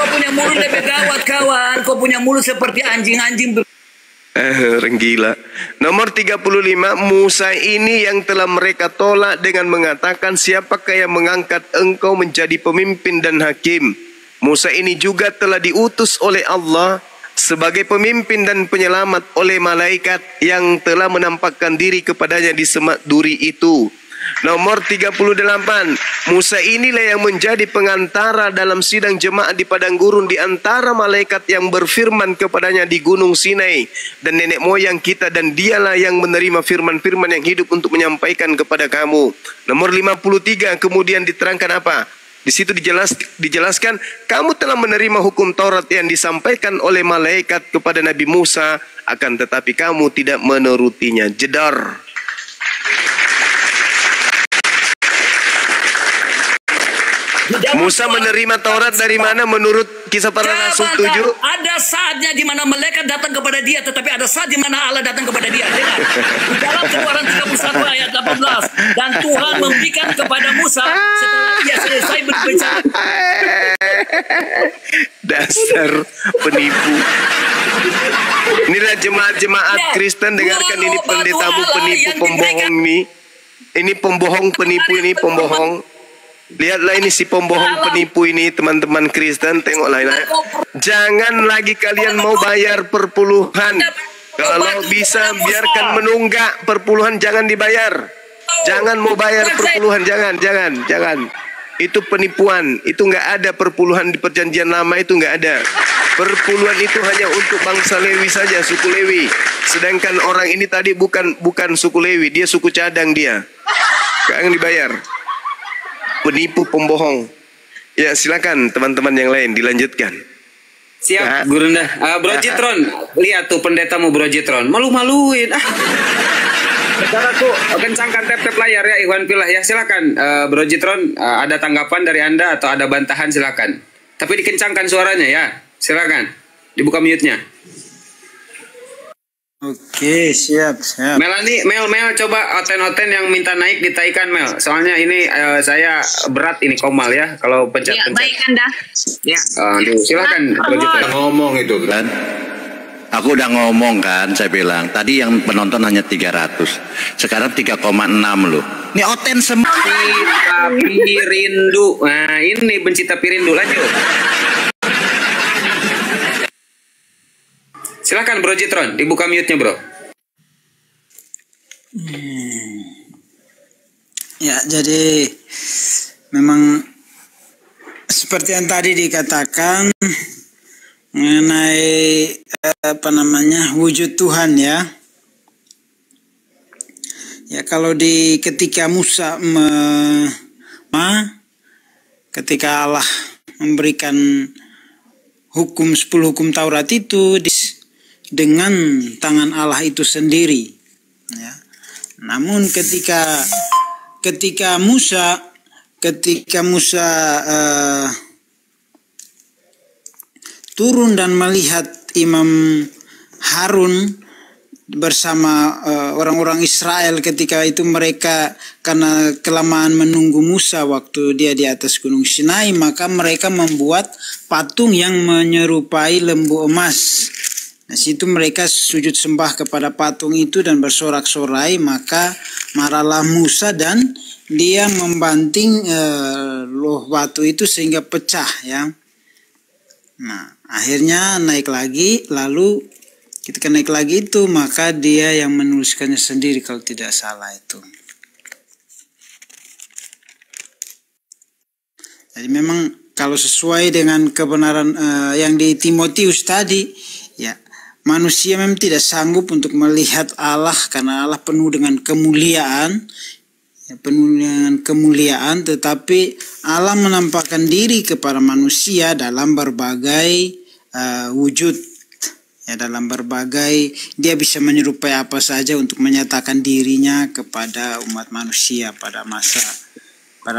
kau punya mulut lebih gawat kawan. Kau punya mulut seperti anjing-anjing. Orang gila. Nomor 35, Musa ini yang telah mereka tolak dengan mengatakan, siapakah yang mengangkat engkau menjadi pemimpin dan hakim? Musa ini juga telah diutus oleh Allah sebagai pemimpin dan penyelamat oleh malaikat yang telah menampakkan diri kepadanya di semak duri itu. Nomor 38, Musa inilah yang menjadi pengantara dalam sidang jemaat di padang gurun di antara malaikat yang berfirman kepadanya di gunung Sinai dan nenek moyang kita, dan dialah yang menerima firman-firman yang hidup untuk menyampaikan kepada kamu. Nomor 53 kemudian diterangkan apa? Di situ dijelaskan, kamu telah menerima hukum Taurat yang disampaikan oleh malaikat kepada Nabi Musa, akan tetapi kamu tidak menurutinya. Jedar. Musa menerima Taurat dari mana menurut Kisah Para Rasul 7? Ada saatnya di mana malaikat datang kepada dia, tetapi ada saat di mana Allah datang kepada dia. Dengar. Di dalam Keluaran 31 ayat 18, dan Tuhan memberikan kepada Musa setelah ia selesai berbicara. Dasar penipu. Inilah jemaat-jemaat Kristen, dengarkan ini pendetamu penipu pembohong nih. Ini pembohong penipu, ini pembohong. Lihatlah ini si pembohong penipu ini, teman-teman Kristen, tengoklah ini. Jangan lagi kalian mau bayar perpuluhan. Kalau bisa biarkan menunggak perpuluhan, jangan dibayar. Jangan mau bayar perpuluhan, jangan. Itu penipuan. Itu nggak ada perpuluhan di perjanjian lama, itu nggak ada. Perpuluhan itu hanya untuk bangsa Lewi saja, suku Lewi. Sedangkan orang ini tadi bukan suku Lewi, dia suku cadang dia. Jangan dibayar. Penipu pembohong. Ya silakan teman-teman yang lain dilanjutkan. Siap, Gurunda. Bro Jitron, lihat tuh pendetamu Bro Jitron, malu-maluin. Saudaraku, kencangkan tap-tap layar ya Ikhwan Fillah ya. Silakan Bro Jitron, ada tanggapan dari Anda atau ada bantahan silakan. Tapi dikencangkan suaranya ya. Silakan. Dibuka mute-nya. Oke, siap. Melani, Mel, coba oten-oten yang minta naik ditaikan Mel. Soalnya ini saya berat ini Komal ya. Kalau pencet-pencet. Ya, baik Anda. Ya, silakan. Ngomong itu kan. Aku udah ngomong kan, saya bilang. Tadi yang penonton hanya 300. Sekarang 3,6 loh. Ini oten semua. Tapi rindu. Nah, ini benci tapi rindu. Lanjut. Silakan Bro Jitron, dibuka mute-nya Bro. Ya, jadi memang seperti yang tadi dikatakan mengenai wujud Tuhan ya. Ya, kalau ketika Musa ketika Allah memberikan 10 hukum Taurat itu dengan tangan Allah itu sendiri ya. Namun ketika Musa turun dan melihat Imam Harun bersama orang-orang Israel, ketika itu mereka karena kelamaan menunggu Musa waktu dia di atas gunung Sinai, maka mereka membuat patung yang menyerupai lembu emas. Nah, situ mereka sujud sembah kepada patung itu dan bersorak-sorai, maka marahlah Musa dan dia membanting loh batu itu sehingga pecah ya. Nah, akhirnya naik lagi, lalu ketika naik lagi itu maka dia yang menuliskannya sendiri kalau tidak salah itu. Jadi memang kalau sesuai dengan kebenaran yang di Timotius tadi ya, manusia memang tidak sanggup untuk melihat Allah karena Allah penuh dengan kemuliaan, ya, tetapi Allah menampakkan diri kepada manusia dalam berbagai wujud, ya, dalam berbagai, dia bisa menyerupai apa saja untuk menyatakan dirinya kepada umat manusia pada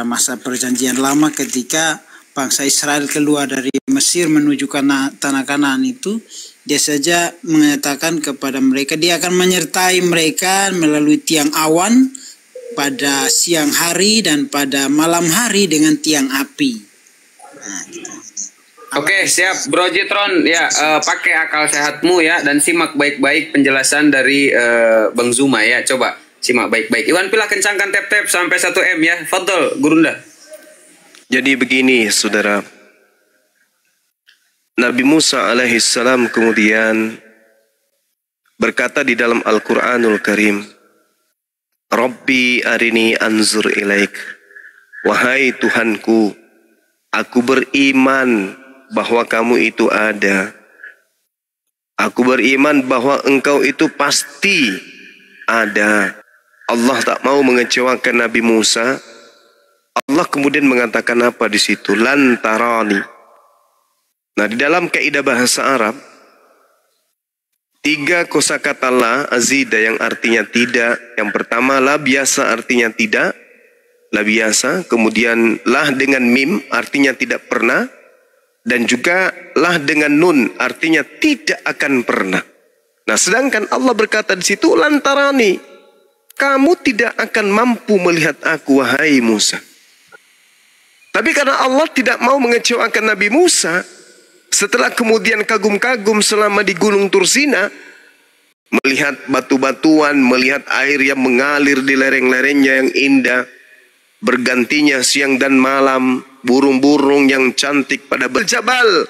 masa perjanjian lama ketika bangsa Israel keluar dari Mesir menuju tanah Kanaan itu. Dia saja mengatakan kepada mereka, dia akan menyertai mereka melalui tiang awan pada siang hari dan pada malam hari dengan tiang api. Nah, gitu. Oke, siap Bro Jitron ya, pakai akal sehatmu ya dan simak baik-baik penjelasan dari Bang Zuma ya. Coba simak baik-baik. Iwan Pilah kencangkan tap-tap sampai 1M ya. Fadol Gurunda. Jadi begini saudara, Nabi Musa alaihissalam kemudian berkata di dalam Al-Quranul Karim, Rabbi arini anzur ilaik. Wahai Tuhanku, aku beriman bahwa kamu itu ada. Aku beriman bahwa engkau itu pasti ada. Allah tak mau mengecewakan Nabi Musa. Allah kemudian mengatakan apa di situ? Lantarani. Nah, di dalam kaidah bahasa Arab, 3 kosakata la azida yang artinya tidak. Yang pertama la biasa artinya tidak. La biasa. Kemudian lah dengan mim artinya tidak pernah. Dan juga lah dengan nun artinya tidak akan pernah. Nah, sedangkan Allah berkata di situ lantarani, kamu tidak akan mampu melihat aku wahai Musa. Tapi karena Allah tidak mau mengecewakan Nabi Musa, setelah kemudian kagum-kagum selama di Gunung Tursina, melihat batu-batuan, melihat air yang mengalir di lereng-lerengnya yang indah, bergantinya siang dan malam, burung-burung yang cantik pada berjabal.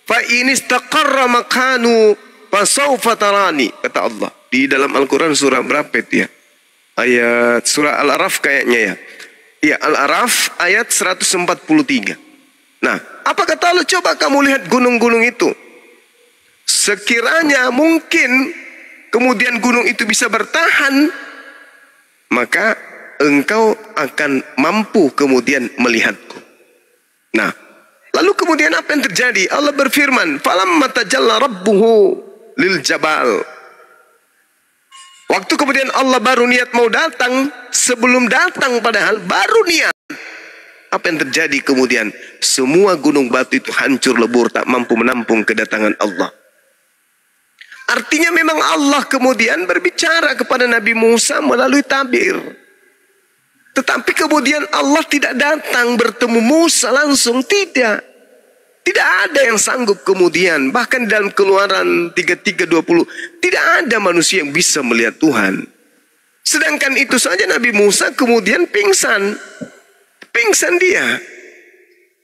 Fa in istaqarra makanu fasawfa tarani, kata Allah di dalam Al-Quran surah berapa itu ya? Ayat surah Al-Araf kayaknya ya. Ya, Al-Araf ayat 143. Nah, apa kata Allah? Coba kamu lihat gunung-gunung itu. Sekiranya mungkin kemudian gunung itu bisa bertahan, maka engkau akan mampu kemudian melihatku. Nah, lalu kemudian apa yang terjadi? Allah berfirman, falamma tajalla rabbuhu lil jabal. Waktu kemudian Allah baru niat mau datang, sebelum datang padahal baru niat. Apa yang terjadi kemudian? Semua gunung batu itu hancur lebur, tak mampu menampung kedatangan Allah. Artinya memang Allah kemudian berbicara kepada Nabi Musa melalui tabir. Tetapi kemudian Allah tidak datang bertemu Musa langsung, tidak. Tidak ada yang sanggup kemudian. Bahkan dalam Keluaran 33:20, tidak ada manusia yang bisa melihat Tuhan. Sedangkan itu saja Nabi Musa kemudian pingsan. Pingsan dia.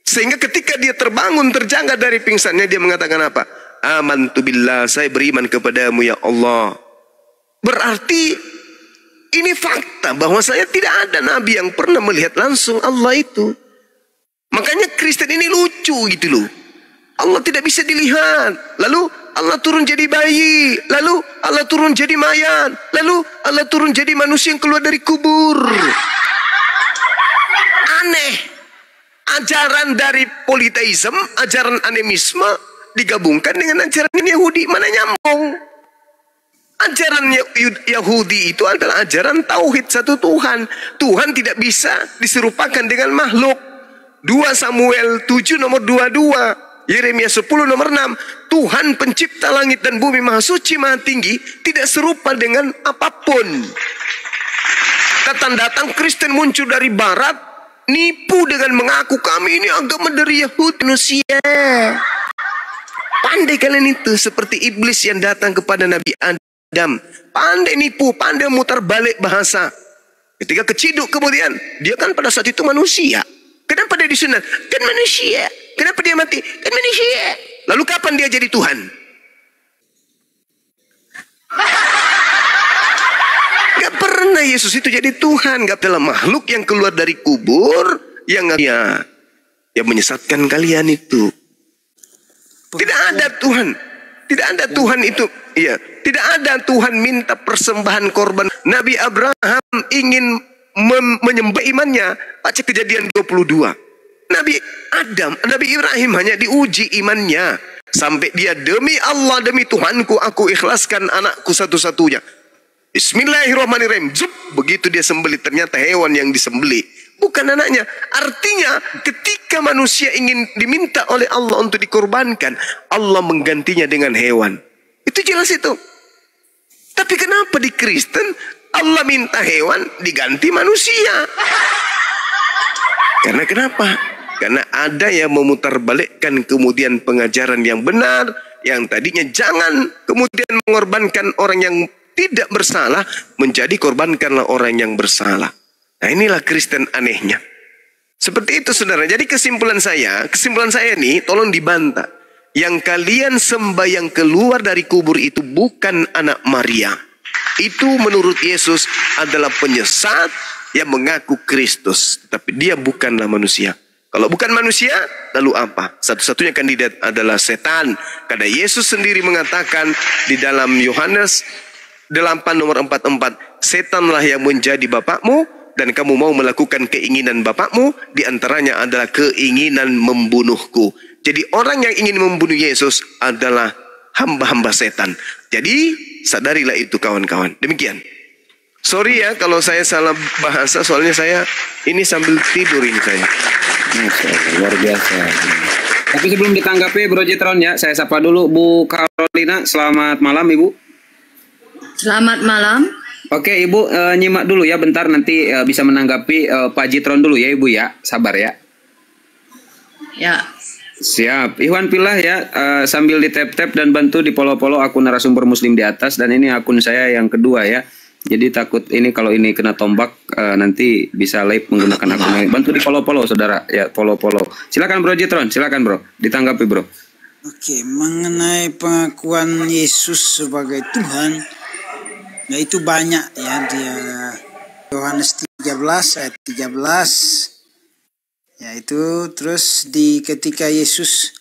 Sehingga ketika dia terbangun, terjaga dari pingsannya, dia mengatakan apa? Amantu billah, saya beriman kepadamu ya Allah. Berarti ini fakta bahwa saya tidak ada nabi yang pernah melihat langsung Allah itu. Makanya Kristen ini lucu gitu loh. Allah tidak bisa dilihat. Lalu Allah turun jadi bayi. Lalu Allah turun jadi mayat. Lalu Allah turun jadi manusia yang keluar dari kubur. Aneh. Ajaran dari politeisme, ajaran animisme digabungkan dengan ajaran Yahudi. Mana nyambung? Ajaran Yahudi itu adalah ajaran tauhid satu Tuhan. Tuhan tidak bisa diserupakan dengan makhluk. 2 Samuel 7 nomor 22, Yeremia 10 nomor 6. Tuhan pencipta langit dan bumi, maha suci, maha tinggi, tidak serupa dengan apapun. Datang-datang Kristen muncul dari barat, nipu dengan mengaku kami ini agama dari Yahudi manusia. Pandai kalian itu, seperti iblis yang datang kepada Nabi Adam. Pandai nipu, pandai mutar balik bahasa. Ketika keciduk kemudian, dia kan pada saat itu manusia. Kenapa dia disunat? Kan manusia. Kenapa dia mati? Kan manusia. Lalu kapan dia jadi Tuhan? Gak pernah Yesus itu jadi Tuhan. Gak pernah makhluk yang keluar dari kubur yang menyesatkan kalian itu. Tidak ada Tuhan. Tidak ada Tuhan itu. Iya, tidak ada Tuhan minta persembahan korban. Nabi Abraham ingin menyembah imannya. Baca Kejadian 22. Nabi Ibrahim hanya diuji imannya. Sampai dia, demi Allah, demi Tuhanku, aku ikhlaskan anakku satu-satunya. Bismillahirrahmanirrahim. Zup, begitu dia sembelih, ternyata hewan yang disembelih, bukan anaknya. Artinya ketika manusia ingin diminta oleh Allah untuk dikorbankan, Allah menggantinya dengan hewan. Itu jelas itu. Tapi kenapa di Kristen Allah minta hewan diganti manusia? Karena kenapa? Karena ada yang memutarbalikkan kemudian pengajaran yang benar, yang tadinya jangan kemudian mengorbankan orang yang tidak bersalah, menjadi korbankanlah orang yang bersalah. Nah, inilah Kristen anehnya. Seperti itu saudara. Jadi kesimpulan saya nih tolong dibantah. Yang kalian sembah yang keluar dari kubur itu bukan anak Maria. Itu menurut Yesus adalah penyesat yang mengaku Kristus. Tapi dia bukanlah manusia. Kalau bukan manusia, lalu apa? Satu-satunya kandidat adalah setan. Karena Yesus sendiri mengatakan di dalam Yohanes 8 nomor 44, setanlah yang menjadi bapakmu, dan kamu mau melakukan keinginan bapakmu, diantaranya adalah keinginan membunuhku. Jadi orang yang ingin membunuh Yesus adalah hamba-hamba setan. Jadi sadarilah itu kawan-kawan. Demikian. Sorry ya kalau saya salah bahasa, soalnya saya ini sambil tidur ini saya. Luar biasa. Tapi sebelum ditanggapi Bro Jitron ya, saya sapa dulu Bu Carolina. Selamat malam Ibu. Selamat malam. Oke Ibu, nyimak dulu ya bentar, nanti bisa menanggapi Pak Jitron dulu ya Ibu ya. Sabar ya. Ya. Siap. Ikhwan Pilah ya, sambil di tap-tap dan bantu di follow-follow akun narasumber muslim di atas, dan ini akun saya yang kedua ya. Jadi takut ini kalau ini kena tombak nanti bisa live menggunakan akun lain. Bantu di follow-follow saudara ya, follow-follow. Silakan Bro Jitron, silakan Bro, ditanggapi Bro. Oke, mengenai pengakuan Yesus sebagai Tuhan, ya itu banyak ya, dia Yohanes 13 ayat 13. Yaitu terus ketika Yesus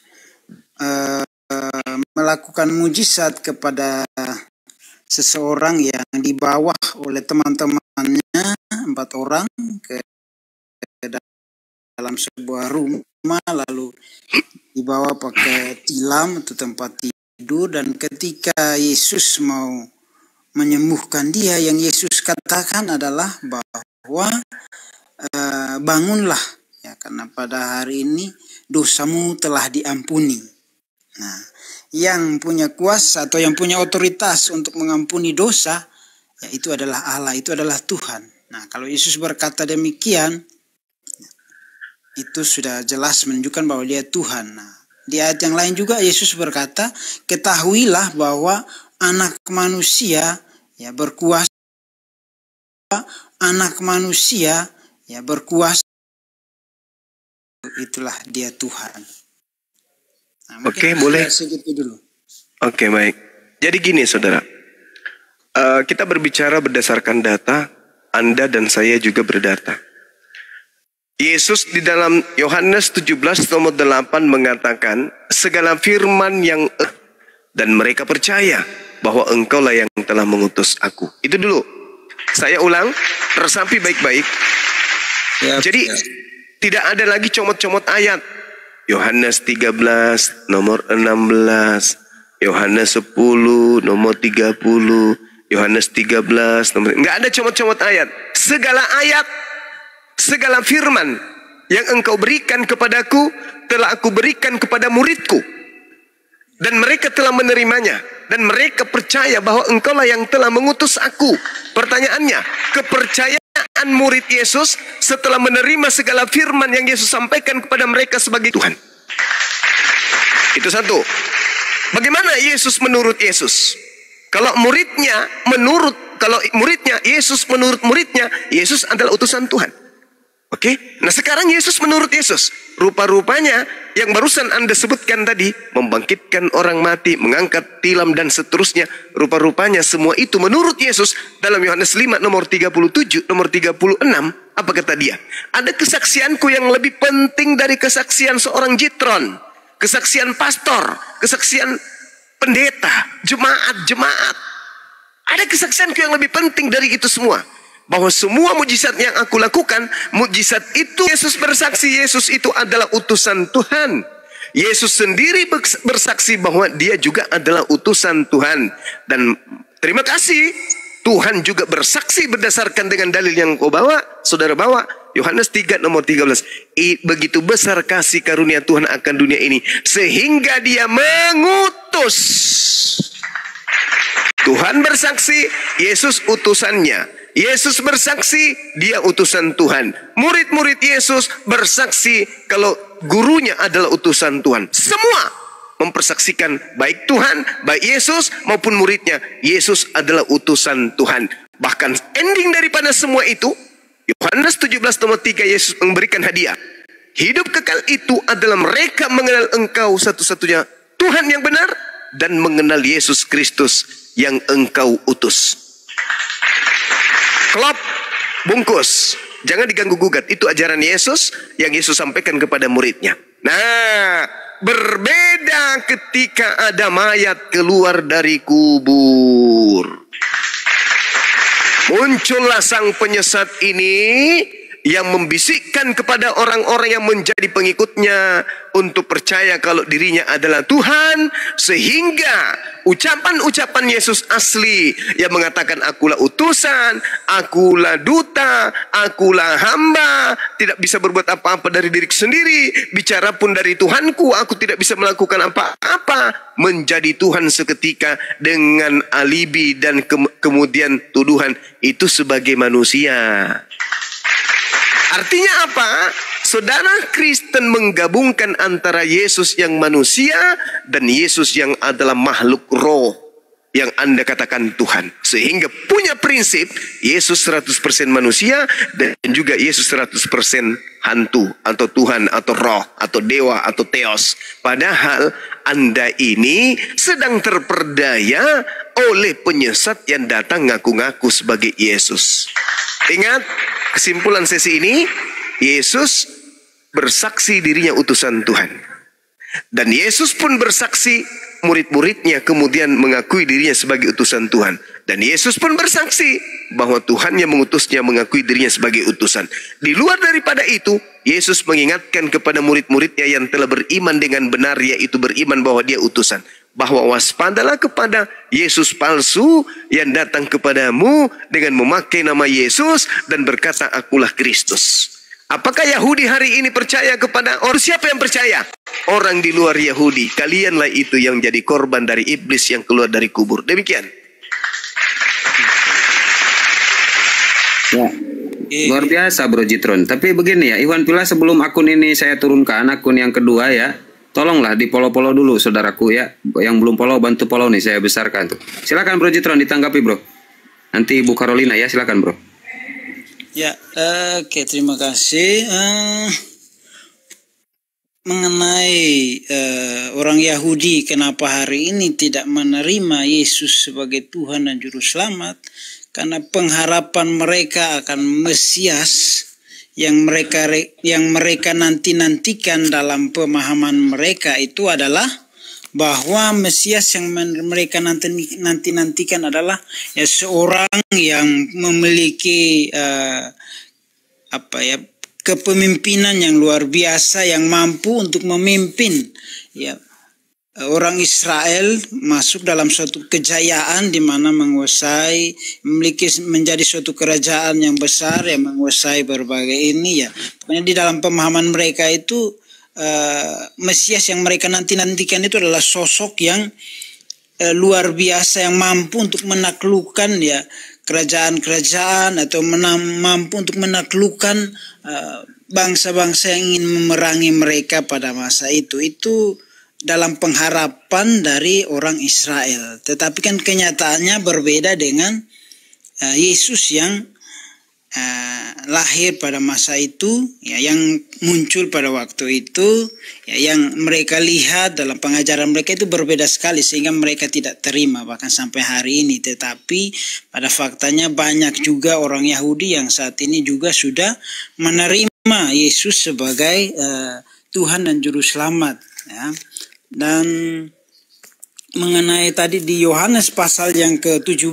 melakukan mujizat kepada seseorang yang dibawa oleh teman-temannya 4 orang ke dalam sebuah rumah, lalu dibawa pakai tilam atau tempat tidur, dan ketika Yesus mau menyembuhkan dia, yang Yesus katakan adalah bahwa bangunlah ya, karena pada hari ini dosamu telah diampuni. Nah, yang punya kuasa atau yang punya otoritas untuk mengampuni dosa, ya itu adalah Allah, itu adalah Tuhan. Nah, kalau Yesus berkata demikian, itu sudah jelas menunjukkan bahwa dia Tuhan. Nah, di ayat yang lain juga Yesus berkata, ketahuilah bahwa anak manusia ya berkuasa, anak manusia ya berkuasa, itulah dia Tuhan. Nah, Oke, boleh. Dulu. Oke, baik. Jadi gini saudara, kita berbicara berdasarkan data, Anda dan saya juga berdata. Yesus di dalam Yohanes 17 nomor 8 mengatakan, segala firman yang dan mereka percaya bahwa engkaulah yang telah mengutus aku. Itu dulu. Saya ulang, resapi baik-baik. Jadi tidak ada lagi comot-comot ayat. Yohanes 13 nomor 16, Yohanes 10 nomor 30, Yohanes 13 nomor, enggak ada comot-comot ayat. Segala ayat, segala firman yang engkau berikan kepadaku telah aku berikan kepada muridku, dan mereka telah menerimanya, dan mereka percaya bahwa engkaulah yang telah mengutus aku. Pertanyaannya, kepercayaan murid Yesus setelah menerima segala firman yang Yesus sampaikan kepada mereka sebagai Tuhan. Itu satu. Bagaimana Yesus menurut Yesus? Kalau muridnya Yesus menurut muridnya, Yesus adalah utusan Tuhan. Oke? Nah sekarang Yesus menurut Yesus, rupa-rupanya yang barusan Anda sebutkan tadi, membangkitkan orang mati, mengangkat tilam dan seterusnya, rupa-rupanya semua itu menurut Yesus. Dalam Yohanes 5 nomor 37, nomor 36, apa kata dia? Ada kesaksianku yang lebih penting dari kesaksian seorang Jitron, kesaksian pastor, kesaksian pendeta, jemaat. Ada kesaksianku yang lebih penting dari itu semua. Bahwa semua mujizat yang aku lakukan, mujizat itu Yesus bersaksi, Yesus itu adalah utusan Tuhan. Yesus sendiri bersaksi bahwa dia juga adalah utusan Tuhan. Dan terima kasih, Tuhan juga bersaksi berdasarkan dengan dalil yang kau bawa, saudara bawa. Yohanes 3 nomor 13. Begitu besar kasih karunia Tuhan akan dunia ini, sehingga dia mengutus. Tuhan bersaksi, Yesus utusannya. Yesus bersaksi dia utusan Tuhan. Murid-murid Yesus bersaksi kalau gurunya adalah utusan Tuhan. Semua mempersaksikan baik Tuhan, baik Yesus maupun muridnya. Yesus adalah utusan Tuhan. Bahkan ending daripada semua itu, Yohanes 17:3, Yesus memberikan hadiah. Hidup kekal itu adalah mereka mengenal Engkau satu-satunya Tuhan yang benar dan mengenal Yesus Kristus yang Engkau utus. Klop, bungkus. Jangan diganggu-gugat. Itu ajaran Yesus yang Yesus sampaikan kepada muridnya. Nah, berbeda ketika ada mayat keluar dari kubur. Muncullah sang penyesat ini yang membisikkan kepada orang-orang yang menjadi pengikutnya untuk percaya kalau dirinya adalah Tuhan, sehingga ucapan-ucapan Yesus asli yang mengatakan akulah utusan, akulah duta, akulah hamba, tidak bisa berbuat apa-apa dari diriku sendiri, bicara pun dari Tuhanku, aku tidak bisa melakukan apa-apa, menjadi Tuhan seketika dengan alibi dan kemudian tuduhan itu sebagai manusia. Artinya apa? Saudara Kristen menggabungkan antara Yesus yang manusia dan Yesus yang adalah makhluk roh yang Anda katakan Tuhan. Sehingga punya prinsip Yesus 100% manusia dan juga Yesus 100% hantu atau Tuhan atau roh atau dewa atau theos. Padahal Anda ini sedang terperdaya oleh penyesat yang datang ngaku-ngaku sebagai Yesus. Ingat, kesimpulan sesi ini, Yesus bersaksi dirinya utusan Tuhan. Dan Yesus pun bersaksi, murid-muridnya kemudian mengakui dirinya sebagai utusan Tuhan. Dan Yesus pun bersaksi bahwa Tuhan yang mengutusnya mengakui dirinya sebagai utusan. Di luar daripada itu, Yesus mengingatkan kepada murid-muridnya yang telah beriman dengan benar, yaitu beriman bahwa dia utusan. Bahwa waspadalah kepada Yesus palsu yang datang kepadamu dengan memakai nama Yesus dan berkata akulah Kristus. Apakah Yahudi hari ini percaya kepada orang? Siapa yang percaya? Orang di luar Yahudi. Kalianlah itu yang jadi korban dari iblis yang keluar dari kubur. Demikian. Ya, luar biasa Bro Jitron. Tapi begini ya, Iwan Pila, sebelum akun ini saya turunkan, akun yang kedua ya, tolonglah di follow dulu saudaraku ya. Yang belum follow bantu follow nih, saya besarkan tuh. Silakan Bro Jitron ditanggapi Bro. Nanti Bu Carolina ya, silakan Bro. Ya, oke, terima kasih. Mengenai orang Yahudi, kenapa hari ini tidak menerima Yesus sebagai Tuhan dan Juru Selamat? Karena pengharapan mereka akan Mesias yang mereka nantikan dalam pemahaman mereka itu adalah bahwa Mesias yang mereka nantikan adalah ya seorang yang memiliki kepemimpinan yang luar biasa, yang mampu untuk memimpin ya orang Israel masuk dalam suatu kejayaan di mana menjadi suatu kerajaan yang besar yang menguasai berbagai ini ya. Pokoknya di dalam pemahaman mereka itu Mesias yang mereka nantikan itu adalah sosok yang luar biasa, yang mampu untuk menaklukkan ya kerajaan-kerajaan atau mampu untuk menaklukkan bangsa-bangsa yang ingin memerangi mereka pada masa itu. Itu dalam pengharapan dari orang Israel. Tetapi kan kenyataannya berbeda dengan Yesus yang lahir pada masa itu, ya, yang muncul pada waktu itu, ya, yang mereka lihat dalam pengajaran mereka itu berbeda sekali sehingga mereka tidak terima bahkan sampai hari ini. Tetapi pada faktanya banyak juga orang Yahudi yang saat ini juga sudah menerima Yesus sebagai Tuhan dan Juru Selamat. Ya. Dan mengenai tadi di Yohanes pasal yang ke-17,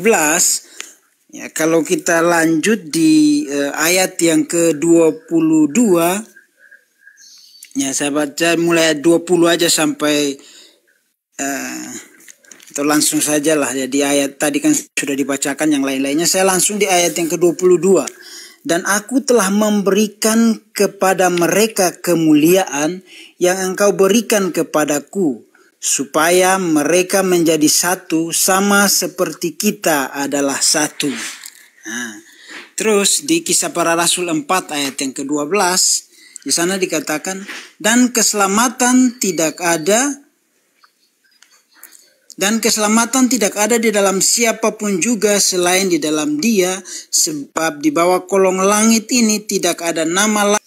ya, kalau kita lanjut di ayat yang ke-22, ya saya baca mulai 20 aja sampai atau langsung saja lah ya, di ayat tadi kan sudah dibacakan yang lain-lainnya, saya langsung di ayat yang ke-22. Dan aku telah memberikan kepada mereka kemuliaan yang engkau berikan kepadaku, supaya mereka menjadi satu sama seperti kita adalah satu. Nah, Terus di Kisah Para Rasul 4 ayat yang ke-12, di sana dikatakan, dan keselamatan tidak ada di dalam siapapun juga selain di dalam Dia, sebab di bawah kolong langit ini tidak ada nama lain.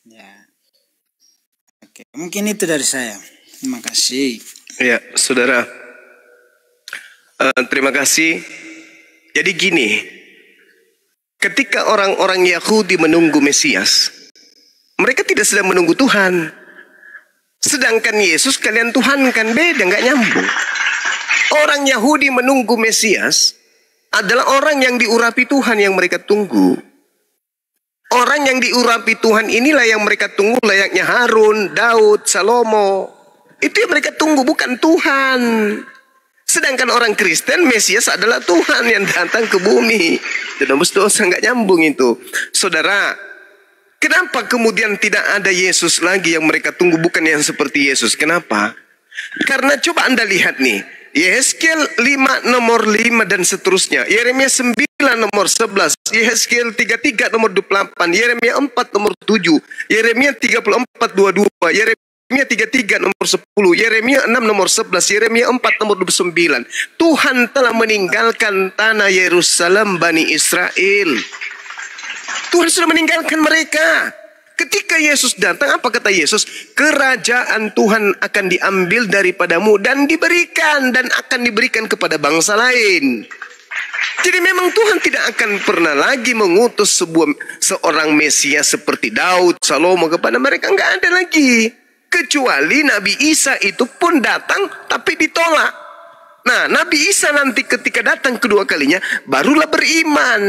Ya. Oke, mungkin itu dari saya. Terima kasih. Ya, saudara. Terima kasih. Jadi gini, ketika orang-orang Yahudi menunggu Mesias, mereka tidak sedang menunggu Tuhan. Sedangkan Yesus kalian Tuhan kan, beda, nggak nyambung. Orang Yahudi menunggu Mesias adalah orang yang diurapi Tuhan yang mereka tunggu. Orang yang diurapi Tuhan inilah yang mereka tunggu, layaknya Harun, Daud, Salomo. Itu yang mereka tunggu, bukan Tuhan. Sedangkan orang Kristen, Mesias adalah Tuhan yang datang ke bumi. Tembus dosa, nggak nyambung itu. Saudara, kenapa kemudian tidak ada Yesus lagi yang mereka tunggu, bukan yang seperti Yesus? Kenapa? Karena coba Anda lihat nih, Yehezkiel 5 nomor 5 dan seterusnya, Yeremia 9 nomor 11, Yehezkiel 33 nomor 28, Yeremia 4 nomor 7, Yeremia 34 22, Yeremia 33 nomor 10, Yeremia 6 nomor 11, Yeremia 4 nomor 29. Tuhan telah meninggalkan tanah Yerusalem Bani Israel. Tuhan sudah meninggalkan mereka. Ketika Yesus datang, apa kata Yesus? Kerajaan Tuhan akan diambil daripadamu dan diberikan, dan akan diberikan kepada bangsa lain. Jadi memang Tuhan tidak akan pernah lagi mengutus seorang Mesias seperti Daud, Salomo kepada mereka. Nggak ada lagi. Kecuali Nabi Isa itu pun datang tapi ditolak. Nah, Nabi Isa nanti ketika datang kedua kalinya barulah beriman.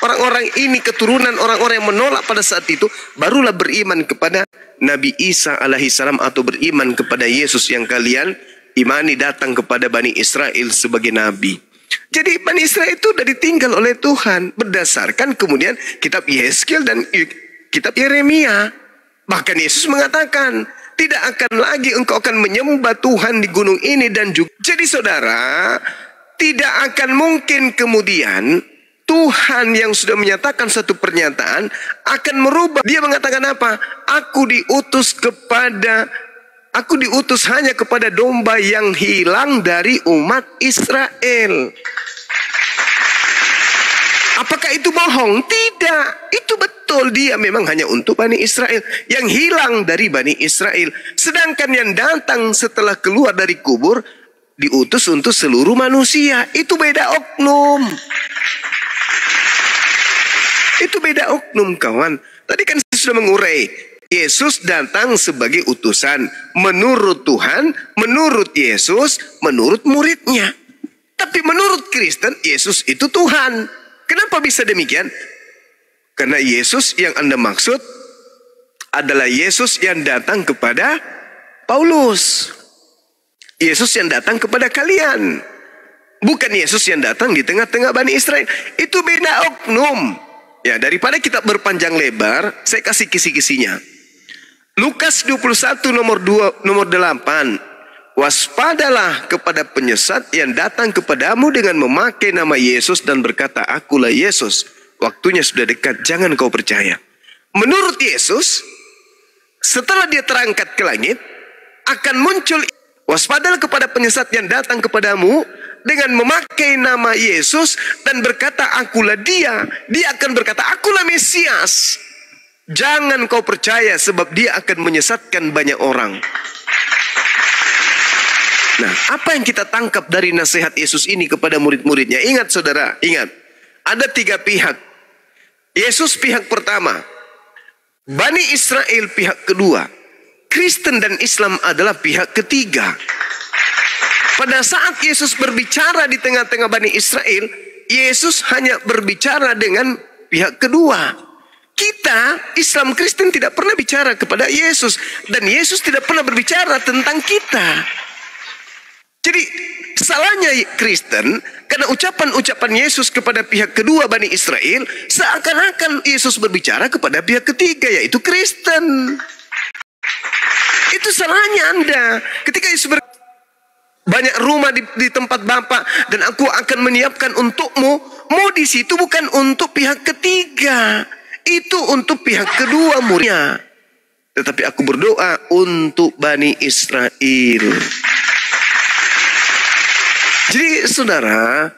Orang-orang ini keturunan orang-orang yang menolak pada saat itu barulah beriman kepada Nabi Isa alaihissalam, atau beriman kepada Yesus yang kalian imani datang kepada Bani Israel sebagai Nabi. Jadi Bani Israel itu sudah ditinggal oleh Tuhan berdasarkan kemudian kitab Yehezkiel dan kitab Yeremia. Bahkan Yesus mengatakan, tidak akan lagi engkau akan menyembah Tuhan di gunung ini dan juga. Jadi saudara, tidak akan mungkin kemudian Tuhan yang sudah menyatakan satu pernyataan akan merubah. Dia mengatakan apa? Aku diutus hanya kepada domba yang hilang dari umat Israel. Apakah itu bohong? Tidak. Itu betul, dia memang hanya untuk Bani Israel. Yang hilang dari Bani Israel. Sedangkan yang datang setelah keluar dari kubur, diutus untuk seluruh manusia. Itu beda oknum. Itu beda oknum, kawan. Tadi kan saya sudah mengurai. Yesus datang sebagai utusan. Menurut Tuhan, menurut Yesus, menurut muridnya. Tapi menurut Kristen, Yesus itu Tuhan. Kenapa bisa demikian? Karena Yesus yang Anda maksud adalah Yesus yang datang kepada Paulus. Yesus yang datang kepada kalian. Bukan Yesus yang datang di tengah-tengah Bani Israel. Itu beda oknum. Ya, daripada kita berpanjang lebar, saya kasih kisi-kisinya. Lukas 21 nomor 8. Waspadalah kepada penyesat yang datang kepadamu dengan memakai nama Yesus dan berkata, akulah Yesus. Waktunya sudah dekat, jangan kau percaya. Menurut Yesus, setelah dia terangkat ke langit, akan muncul. Waspadalah kepada penyesat yang datang kepadamu dengan memakai nama Yesus dan berkata, akulah dia. Dia akan berkata, akulah Mesias. Jangan kau percaya, sebab dia akan menyesatkan banyak orang. Nah, apa yang kita tangkap dari nasihat Yesus ini kepada murid-muridnya? Ingat saudara, ingat. Ada 3 pihak. Yesus pihak pertama. Bani Israel pihak kedua. Kristen dan Islam adalah pihak ketiga. Pada saat Yesus berbicara di tengah-tengah Bani Israel, Yesus hanya berbicara dengan pihak kedua. Kita, Islam Kristen, tidak pernah bicara kepada Yesus. Dan Yesus tidak pernah berbicara tentang kita. Jadi salahnya Kristen karena ucapan-ucapan Yesus kepada pihak kedua Bani Israel seakan-akan Yesus berbicara kepada pihak ketiga, yaitu Kristen. Itu salahnya Anda. Ketika Yesus banyak rumah di tempat Bapa dan aku akan menyiapkan untukmu mau di situ bukan untuk pihak ketiga, itu untuk pihak kedua muridnya. Tetapi aku berdoa untuk Bani Israel. Jadi saudara,